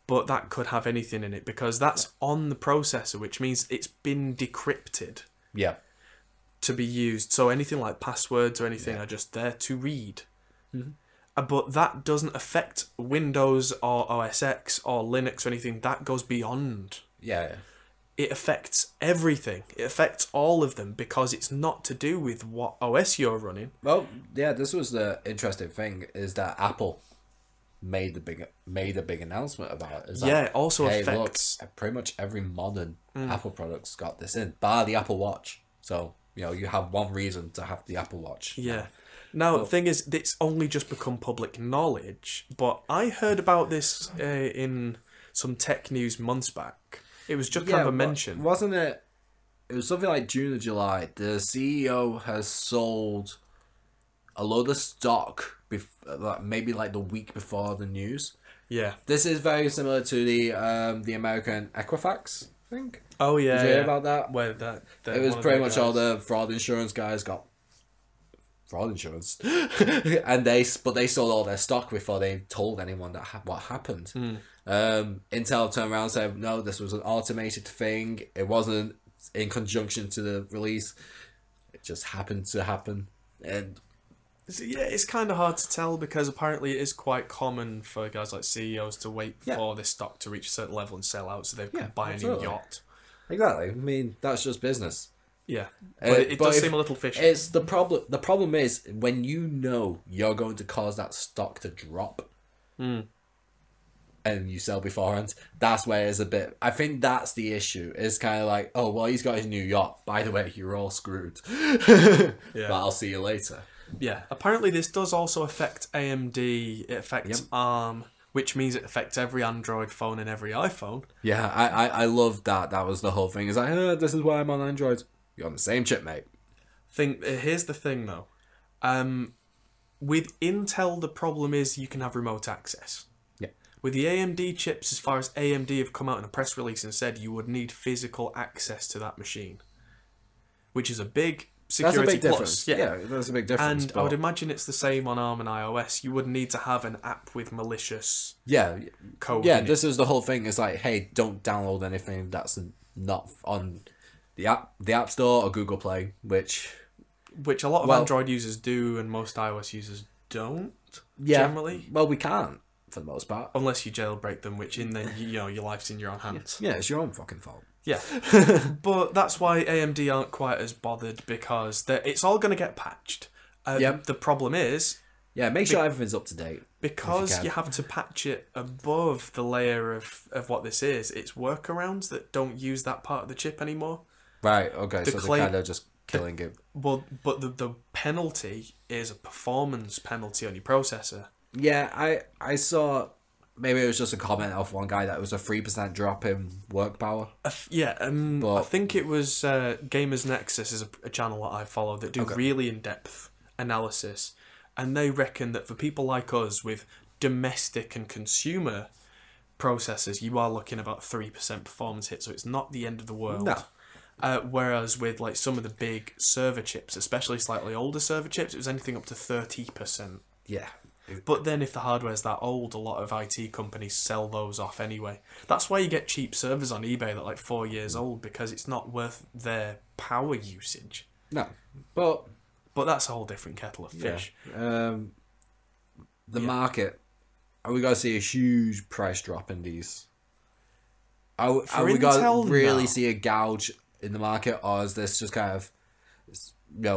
But that could have anything in it, because that's on the processor, which means it's been decrypted. Yeah. To be used. So anything like passwords or anything are just there to read. But that doesn't affect Windows or OS X or Linux or anything. That goes beyond. Yeah. It affects everything. It affects all of them, because it's not to do with what OS you're running. Well, yeah, this was the interesting thing, is that Apple made a big announcement about it. It also affects... Look, pretty much every modern Apple product's got this in, bar the Apple Watch. So, you have one reason to have the Apple Watch. Yeah. Now, the thing is, it's only just become public knowledge, but I heard about this in some tech news months back. It was just kind of a mention. Wasn't it? It was something like June or July. The CEO has sold a load of stock, maybe like the week before the news. Yeah. This is very similar to the American Equifax thing. Oh, yeah. Did you hear about that? Where it was pretty much all the fraud insurance guys got fraud insurance, and they sold all their stock before they told anyone that what happened. Intel turned around and said, no, this was an automated thing. It wasn't in conjunction to the release. It just happened to happen. And yeah, it's kind of hard to tell, because apparently it is quite common for guys like CEOs to wait for this stock to reach a certain level and sell out, so they can buy a new yacht. Exactly. I mean, that's just business. Yeah, but it does seem a little fishy. It's the problem. The problem is when you're going to cause that stock to drop, and you sell beforehand. That's where it's a bit. I think that's the issue. It's kind of like, oh well, he's got his new yacht. By the way, you're all screwed. But I'll see you later. Yeah. Apparently, this does also affect AMD. It affects ARM, which means it affects every Android phone and every iPhone. Yeah, I love that. That was the whole thing. It's like, this is why I'm on Android. You're on the same chip, mate. Here's the thing, though. With Intel, the problem is you can have remote access. Yeah. With the AMD chips, as far as AMD have come out in a press release and said, you would need physical access to that machine, which is a big Security big Plus. difference. Yeah, that's a big difference. And I would imagine it's the same on ARM and iOS. You would need to have an app with malicious code. Yeah, in this is the whole thing. It's like, hey, don't download anything that's not on the App Store or Google Play, which a lot of Android users do, and most iOS users don't. Generally, well, we can't for the most part, unless you jailbreak them, which then your life's in your own hands. Yeah, it's your own fucking fault. Yeah, but that's why AMD aren't quite as bothered, because it's all going to get patched. The problem is, make sure everything's up to date. Because you have to patch it above the layer of what this is. It's workarounds that don't use that part of the chip anymore. Right. Okay. So they're kind of just killing it. Well, but the penalty is a performance penalty on your processor. Yeah, I saw. Maybe it was just a comment off one guy that it was a 3% drop in work power. I think it was Gamers Nexus is a channel that I follow that do really in-depth analysis, and they reckon that for people like us with domestic and consumer processors, you are looking about 3% performance hit, so it's not the end of the world. No. Whereas with like some of the big server chips, especially slightly older server chips, it was anything up to 30%. Yeah. But then if the hardware's that old, a lot of IT companies sell those off anyway. That's why you get cheap servers on eBay that are like 4 years old, because it's not worth their power usage. No. But that's a whole different kettle of fish. The market, are we going to see a huge price drop in these? Are we going to really see a gouge in the market, or is this just kind of,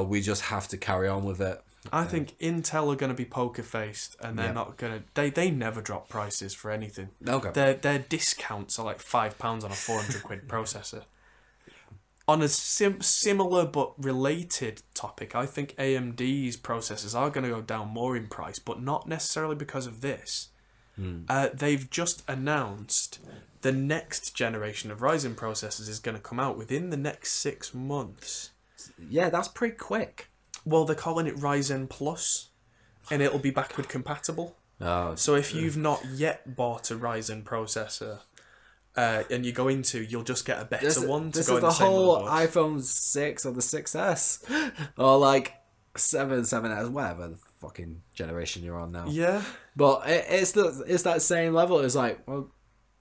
we just have to carry on with it? I think Intel are going to be poker-faced, and they're not going to... They never drop prices for anything. Okay. Their discounts are like £5 on a 400 quid processor. On a similar but related topic, I think AMD's processors are going to go down more in price, but not necessarily because of this. They've just announced the next generation of Ryzen processors is going to come out within the next 6 months. Yeah, that's pretty quick. Well, they're calling it Ryzen Plus, and it'll be backward compatible. Oh, so if you've not yet bought a Ryzen processor, and you go into, you'll just get a better one to go in the same motherboard. This is the whole iPhone 6 or the 6S, or like 7, 7S, whatever the fucking generation you're on now. Yeah. But it's that same level. It's like, well,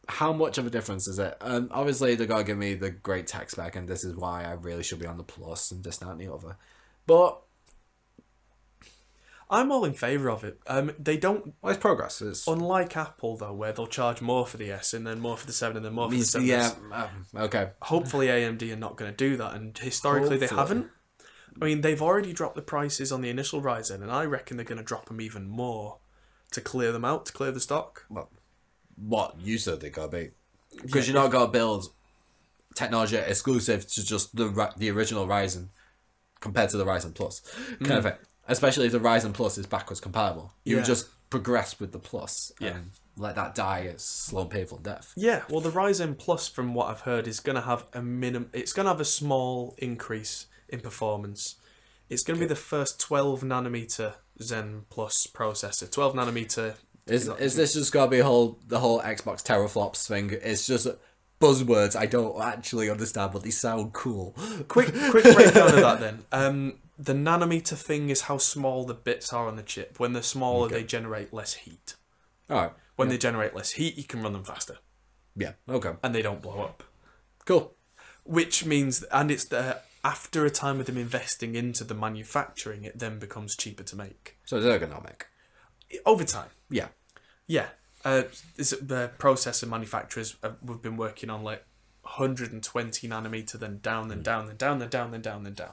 how much of a difference is it? Obviously, they're gonna give me the great tech spec, and this is why I really should be on the Plus and this, that, and the other. But I'm all in favour of it. They don't... Well, it's progress. Unlike Apple, though, where they'll charge more for the S and then more for the 7 and then more for the 7S. Yeah, okay. Hopefully AMD are not going to do that, and historically they haven't. I mean, they've already dropped the prices on the initial Ryzen, and I reckon they're going to drop them even more to clear them out, to clear the stock. Well, what you said they got to be. Because you're not going to build technology exclusive to just the original Ryzen compared to the Ryzen Plus kind of thing. Especially if the Ryzen Plus is backwards compatible. You would just progress with the Plus and let that die a slow and painful death. Yeah, well, the Ryzen Plus, from what I've heard, is going to have it's going to have a small increase in performance. It's going to be the first 12 nanometer Zen Plus processor. 12 nanometer. Is this just going to be the whole Xbox teraflops thing? It's just buzzwords I don't actually understand, but they sound cool. Quick breakdown of that then. The nanometer thing is how small the bits are on the chip. When they're smaller, they generate less heat. Alright. When they generate less heat, you can run them faster. Yeah, okay. And they don't blow up. Cool. Which means, and it's after a time of them investing into the manufacturing, it then becomes cheaper to make. So it's ergonomic. Over time. Yeah. Yeah. The processor manufacturers we've been working on like 120 nanometer, then down, then down, then down, then down, then down, then down.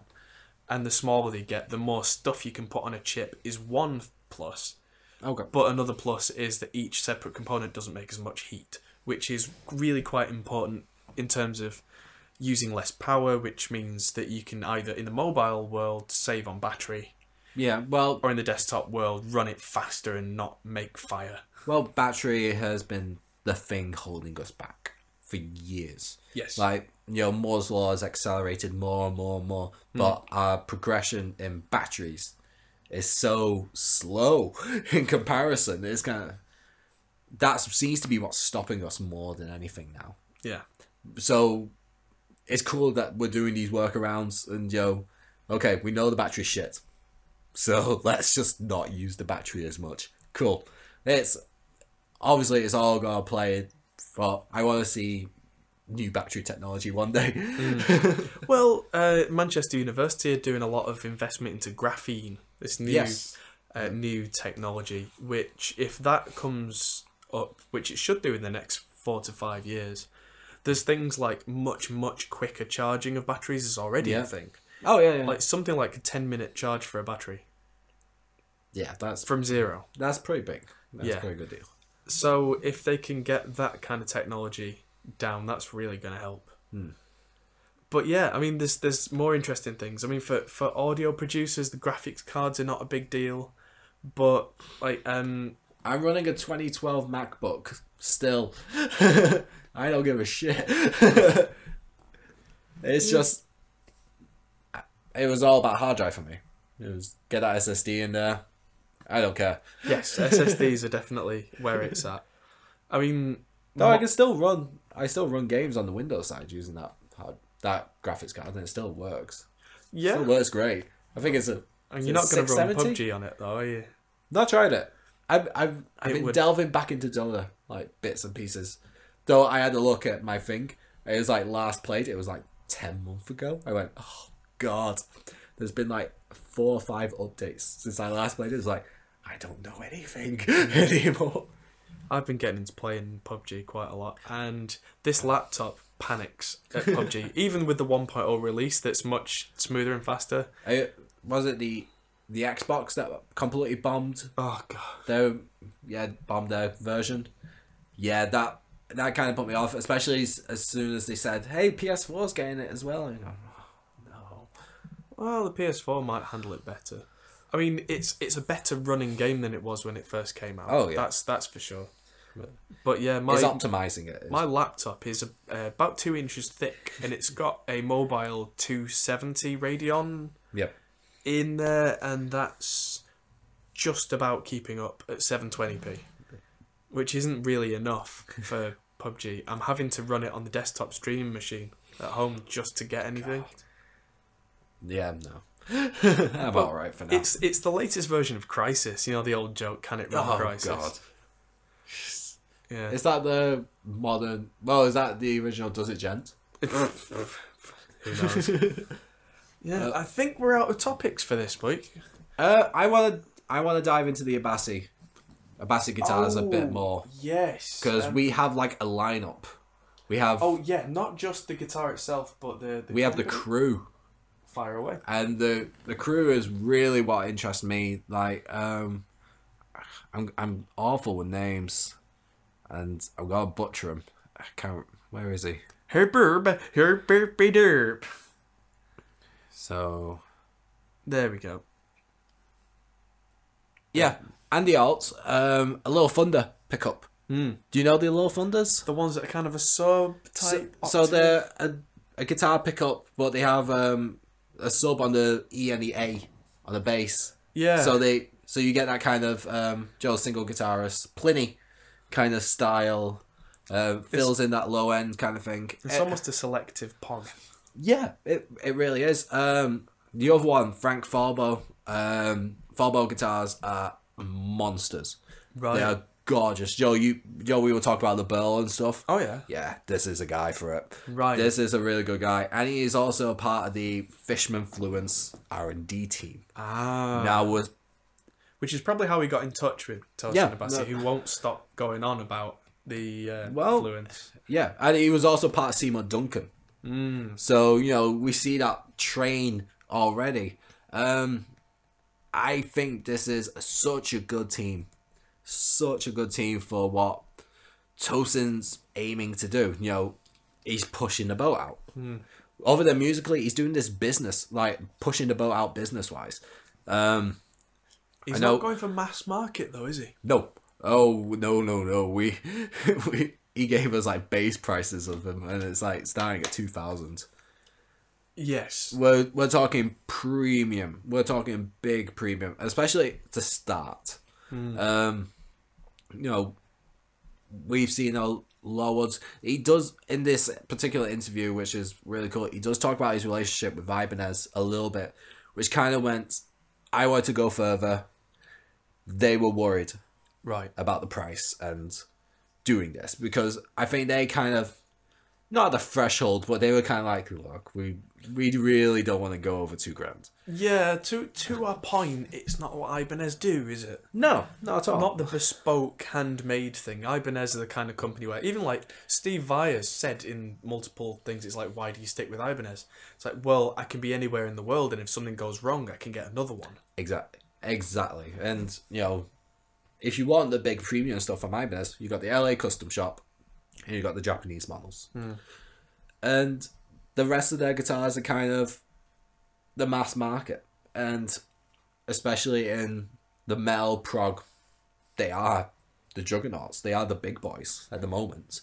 And the smaller they get, the more stuff you can put on a chip is one plus. Okay. But another plus is that each separate component doesn't make as much heat, which is really quite important in terms of using less power, which means that you can either, in the mobile world, save on battery. Yeah, well... Or in the desktop world, run it faster and not make fire. Well, battery has been the thing holding us back for years. Yes. Like, Moore's Law has accelerated more and more and more, but our progression in batteries is so slow in comparison. It's kind of... That seems to be what's stopping us more than anything now. Yeah. So, it's cool that we're doing these workarounds and, okay, we know the battery's shit, so let's just not use the battery as much. Cool. It's obviously it's all gonna play, but I want to see new battery technology one day. Well, Manchester University are doing a lot of investment into graphene, this new new technology, which if that comes up, which it should do in the next 4 to 5 years, there's things like much quicker charging of batteries is already a thing. Oh yeah. Like something like a 10-minute charge for a battery. Yeah, that's from zero. That's pretty big. That's a pretty good deal. So if they can get that kind of technology down, that's really going to help. But yeah, I mean, there's more interesting things. I mean, for audio producers, the graphics cards are not a big deal, but like I'm running a 2012 MacBook still. I don't give a shit. It's just it was all about hard drive for me. It was get that SSD in there. I don't care. Yes, SSDs are definitely where it's at. I mean, no, I still run games on the Windows side using that graphics card, and it still works. Yeah, it still works great. I think it's a. And you're not going to run PUBG on it, though, are you? Not tried it. I've been delving back into Dota, like bits and pieces. Though I had a look at my thing. It was like last played. It was like 10 months ago. I went, oh god. There's been like 4 or 5 updates since I last played. It was like I don't know anything anymore. I've been getting into playing PUBG quite a lot, and this laptop panics at PUBG, even with the 1.0 release that's much smoother and faster. Was it the Xbox that completely bombed? Oh god. Bombed their version. Yeah, that kind of put me off, especially as soon as they said, "Hey, PS4's getting it as well." And I go, oh, no. Well, the PS4 might handle it better. I mean, it's a better running game than it was when it first came out. Oh yeah, that's for sure. But yeah, it's optimizing it. My laptop is about 2 inches thick, and it's got a mobile 270 Radeon in there, and that's just about keeping up at 720p, which isn't really enough for PUBG. I'm having to run it on the desktop streaming machine at home just to get anything. God. Yeah, no. I'm alright for now. It's the latest version of Crysis. You know the old joke, can it run Crysis? God. Yeah. Is that the modern... Well, is that the original Does It Gent? Who knows? Yeah, I think we're out of topics for this week. I want to dive into the Abasi Guitars a bit more. Yes. Because we have like a lineup. We have... Oh, yeah, not just the guitar itself, but we have the crew. Fire away. And the crew is really what interests me. Like, I'm awful with names. And I'm going to butcher him. I can't... Where is he? Herb, derp. So... There we go. Yeah. And the alts. A Little Thunder pickup. Do you know the Little Thunders? The ones that are kind of a sub-type So they're a guitar pickup, but they have a sub on the E and the A on the bass. Yeah. So you get that kind of Joe single guitarist, Pliny kind of style, fills in that low end kind of thing. It's almost a selective pog. Yeah, it really is. The other one, Frank Falbo. Falbo guitars are monsters. Right. They are gorgeous. Joe, we were talking about the Burl and stuff. Oh yeah. Yeah, this is a guy for it. Right. This is a really good guy, and he is also a part of the Fishman Fluence R&D team. Now which is probably how we got in touch with Tosin Abasi, who won't stop going on about the Fluence. Yeah, and he was also part of Seymour Duncan. So, we see that train already. I think this is such a good team. Such a good team for what Tosin's aiming to do. He's pushing the boat out. Other than musically, he's doing this business, like pushing the boat out business-wise. He's not going for mass market, though, is he? No. Oh, no. He gave us like base prices of them, and it's like starting at 2,000. Yes. We're talking premium. We're talking big premium, especially to start. We've seen Lowoods. He does, in this particular interview, which is really cool, he does talk about his relationship with Ibanez a little bit, which kind of went, I wanted to go further. They were worried Right. about the price and doing this, because I think they kind of, not at the threshold, but they were kind of like, look, we really don't want to go over $2,000. Yeah, to our point, it's not what Ibanez do, is it? No, not at all. Not the bespoke, handmade thing. Ibanez are the kind of company where, even like Steve Vai said in multiple things, it's like, why do you stick with Ibanez? It's like, well, I can be anywhere in the world, and if something goes wrong, I can get another one. Exactly. And, you know, if you want the big premium stuff from Ibanez, you got the LA custom shop, and you got the Japanese models. And the rest of their guitars are kind of the mass market, and especially in the metal prog, they are the juggernauts. They are the big boys at the moment.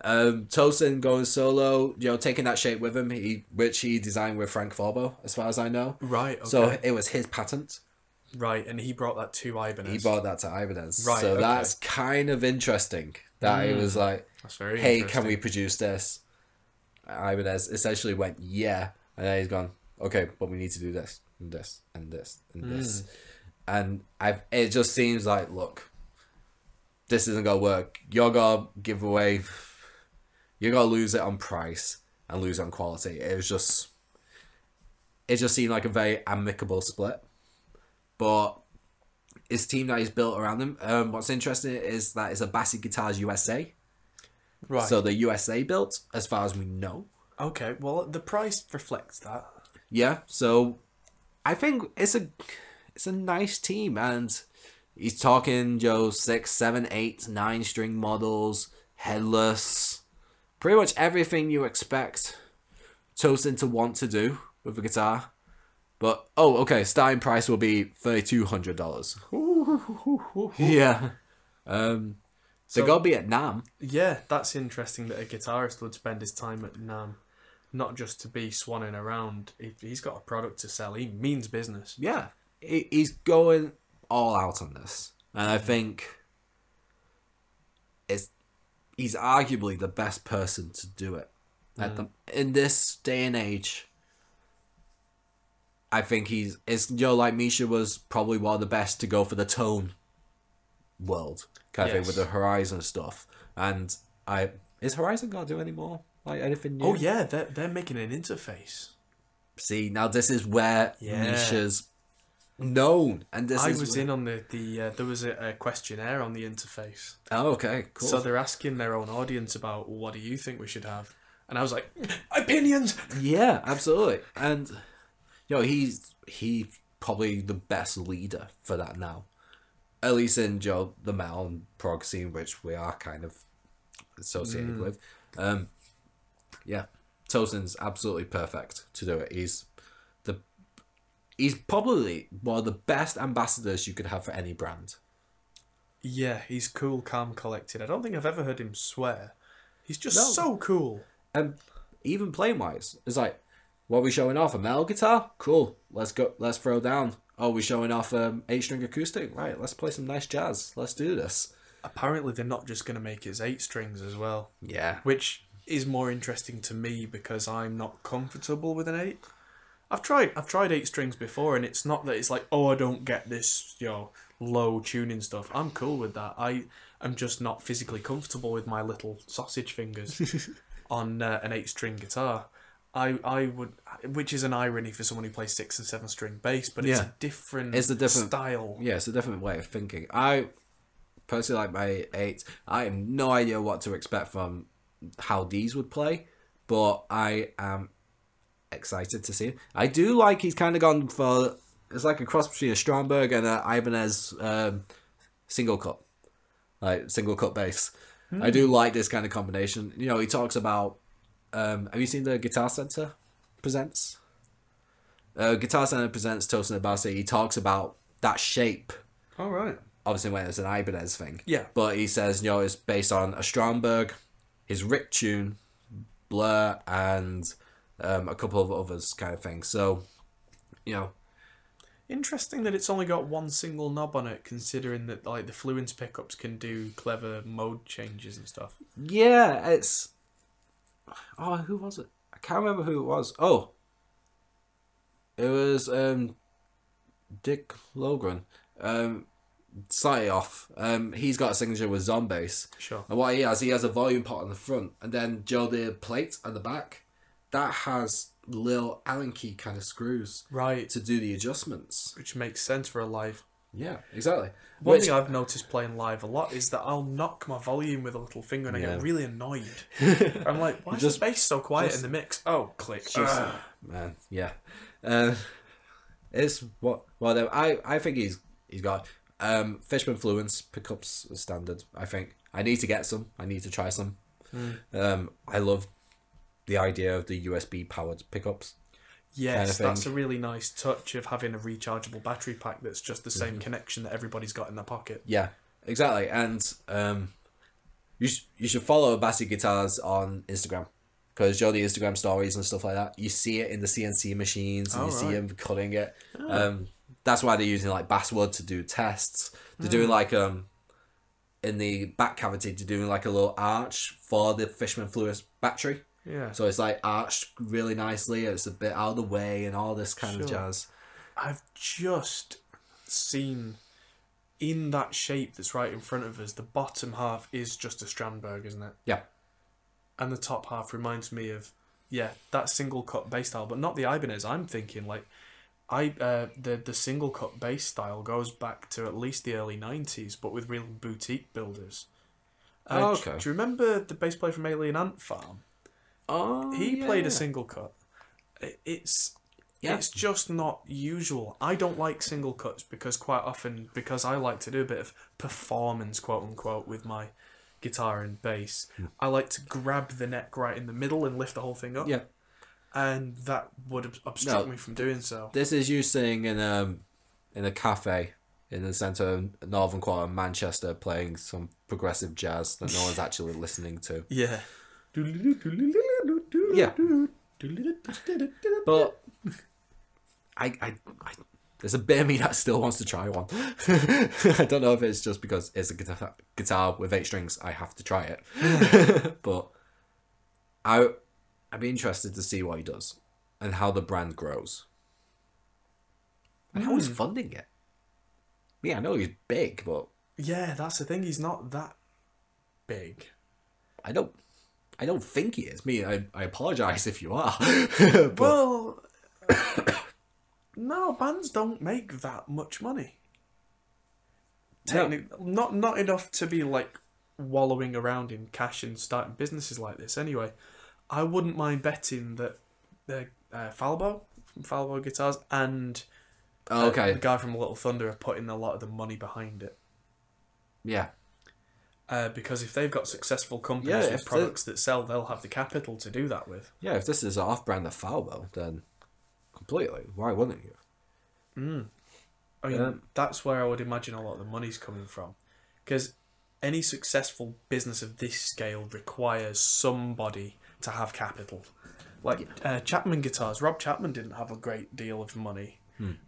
Tosin going solo, you know, taking that shape with him, which he designed with Frank Forbo, as far as I know. Right. Okay. So it was his patent. Right, and he brought that to Ibanez. He brought that to Ibanez. Right. So okay. that's kind of interesting. That it was like, That's very hey, interesting. can we produce this? Ibanez essentially went, yeah, and then he's gone, okay, but we need to do this and this and this and this, and it just seems like, look, this isn't gonna work. You're gonna give away, you're gonna lose it on price and lose it on quality. It just seemed like a very amicable split, but his team that he's built around him. What's interesting is that it's Abasi Guitars USA. Right. So the USA built, as far as we know. Okay, well, the price reflects that. Yeah, so I think it's a nice team, and he's talking, 6, 7, 8, 9 string models, headless, pretty much everything you expect Tosin to want to do with a guitar. But starting price will be $3,200. Yeah. So gotta be at NAMM. Yeah, that's interesting that a guitarist would spend his time at NAMM, not just to be swanning around. If he's got a product to sell, he means business. Yeah, he's going all out on this, and I think he's arguably the best person to do it. In this day and age, I think like Misha was probably one of the best to go for the tone world kind of thing with the Horizon stuff. And is Horizon gonna do any more, like anything new? Oh yeah, they're making an interface. See, now this is where Misha's known, and I was in on the there was a questionnaire on the interface. Oh, okay, cool. So they're asking their own audience about, what do you think we should have, and I was like, opinions. Yeah, absolutely. And he's probably the best leader for that now, at least in the metal and prog scene, which we are kind of associated with. Yeah, Tosin's absolutely perfect to do it. He's probably one of the best ambassadors you could have for any brand. Yeah, he's cool, calm, collected. I don't think I've ever heard him swear. He's just so cool. And even playing wise, it's like, what are we showing off? A metal guitar? Cool. Let's go. Let's throw down. Oh, we're showing off 8-string acoustic. Right, let's play some nice jazz. Let's do this. Apparently, they're not just going to make it 8 strings as well. Yeah. Which is more interesting to me because I'm not comfortable with an 8. I've tried 8 strings before, and it's not that it's like, oh, I don't get this, low tuning stuff. I'm cool with that. I'm just not physically comfortable with my little sausage fingers on an 8-string guitar. I would, which is an irony for someone who plays 6 and 7 string bass, but it's a different style. Yeah, it's a different way of thinking. I personally like my 8. I have no idea what to expect from how these would play, but I am excited to see it. I do like he's kind of gone for, it's like a cross between a Stromberg and an Ibanez single cut bass. I do like this kind of combination. He talks about, have you seen the Guitar Center Presents? Guitar Center Presents Tosin Abasi. He talks about that shape. All right. Obviously, when it's an Ibanez thing. Yeah. But he says, it's based on a Stromberg, his Rick tune, Blur, and a couple of others kind of things. So, Interesting that it's only got one single knob on it, considering that like the Fluence pickups can do clever mode changes and stuff. Yeah, it's... Oh, who was it? I can't remember who it was. Oh. It It was Dick Logren. Started off. He's got a signature with Zombass. Sure. And what he has a volume pot on the front, and then Joe the plate on the back. That has little Allen key kind of screws, right, to do the adjustments, which makes sense for a live. Yeah, exactly. One thing I've noticed playing live a lot is that I'll knock my volume with a little finger and I get really annoyed. I'm like, why is the bass so quiet in the mix? Oh, click. Man, yeah. It's what? Well, I think he's got Fishman Fluence pickups as standard. I think I need to get some. I need to try some. I love the idea of the USB powered pickups. Yes, that's a really nice touch of having a rechargeable battery pack that's just the same connection that everybody's got in their pocket. Yeah, exactly. And you should follow Abasi Guitars on Instagram, because Joe the Instagram stories and stuff like that, you see it in the CNC machines and see him cutting it. That's why they're using like basswood to do tests. They're doing like in the back cavity, they're doing like a little arch for the Fishman Fluence battery. Yeah. So it's like arched really nicely. It's a bit out of the way and all this kind of jazz. I've just seen in that shape that's right in front of us, the bottom half is just a Strandberg, isn't it? Yeah. And the top half reminds me of, that single cut bass style, but not the Ibanez. I'm thinking like, the single cut bass style goes back to at least the early 90s, but with real boutique builders. Okay. Do you remember the bass player from Alien Ant Farm? He played a single cut. It's just not usual. I don't like single cuts because quite often, because I like to do a bit of performance, quote unquote, with my guitar and bass, I like to grab the neck right in the middle and lift the whole thing up. Yeah. And that would obstruct me from doing so. This is you sitting in a cafe in the centre of Northern Quarter, Manchester, playing some progressive jazz that no one's actually listening to. Yeah. Yeah. But I there's a bit of me that still wants to try one. I don't know if it's just because it's a guitar with 8 strings, I have to try it. But I'd be interested to see what he does and how the brand grows. And how he's funding it. Yeah, I know he's big, but... Yeah, that's the thing. He's not that big. I don't think he is. I apologise if you are. Well, no, bands don't make that much money. Not enough to be like wallowing around in cash and starting businesses like this. Anyway, I wouldn't mind betting that the Falbo from Falbo Guitars and the guy from Little Thunder are putting a lot of the money behind it. Yeah. Because if they've got successful companies with products that sell, they'll have the capital to do that with. Yeah, if this is an off-brand of Falbo, then completely. Why wouldn't you? I mean, that's where I would imagine a lot of the money's coming from. Because any successful business of this scale requires somebody to have capital. Like Chapman Guitars, Rob Chapman didn't have a great deal of money.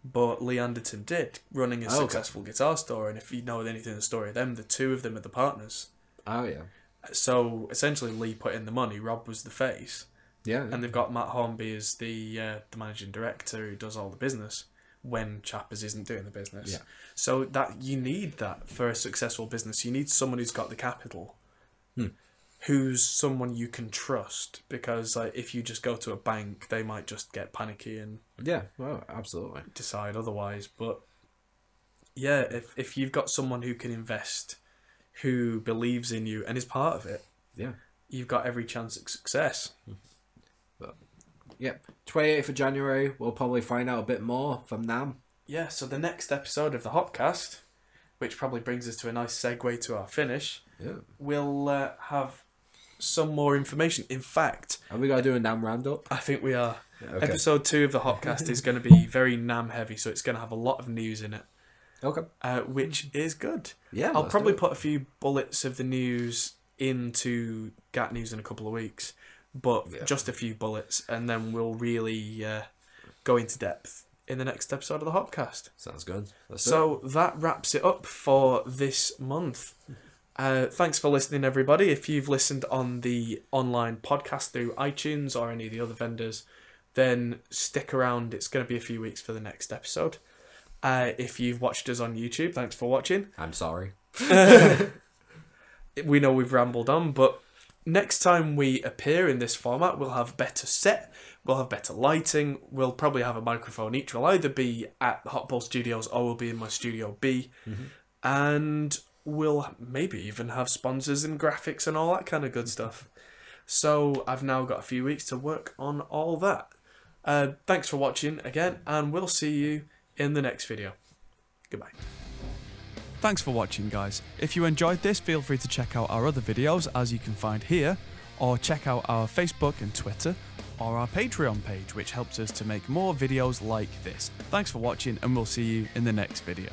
But Lee Anderton did, running a successful guitar store, and if you know anything of the story of them, the two of them are the partners. Oh, yeah. So, essentially, Lee put in the money, Rob was the face. Yeah. And they've got Matt Hornby as the managing director who does all the business when Chappers isn't doing the business. Yeah. So, that you need that for a successful business. You need someone who's got the capital. Who's someone you can trust, because like, if you just go to a bank, they might just get panicky and absolutely decide otherwise. But yeah, if you've got someone who can invest, who believes in you and is part of it, you've got every chance at success. But 28th of January, we'll probably find out a bit more from NAMM. Yeah, so the next episode of the HopCast, which probably brings us to a nice segue to our finish, we'll have some more information. In fact, are we going to do a NAMM roundup? I think we are. Okay. Episode 2 of the HopCast is going to be very NAMM heavy, so it's going to have a lot of news in it. Okay. Which is good. Yeah. I'll probably put a few bullets of the news into GAT News in a couple of weeks, but just a few bullets, and then we'll really go into depth in the next episode of the HopCast. Sounds good. So that wraps it up for this month. Thanks for listening, everybody. If you've listened on the online podcast through iTunes or any of the other vendors, then stick around. It's going to be a few weeks for the next episode. If you've watched us on YouTube, thanks for watching. I'm sorry. We know we've rambled on, but next time we appear in this format, we'll have better set, we'll have better lighting, we'll probably have a microphone each. We'll either be at the Hot Ball Studios or we'll be in my Studio B. And we'll maybe even have sponsors and graphics and all that kind of good stuff. So I've now got a few weeks to work on all that. Thanks for watching again, and we'll see you in the next video. Goodbye. Thanks for watching, guys. If you enjoyed this, feel free to check out our other videos, as you can find here, or check out our Facebook and Twitter, or our Patreon page, which helps us to make more videos like this. Thanks for watching, and we'll see you in the next video.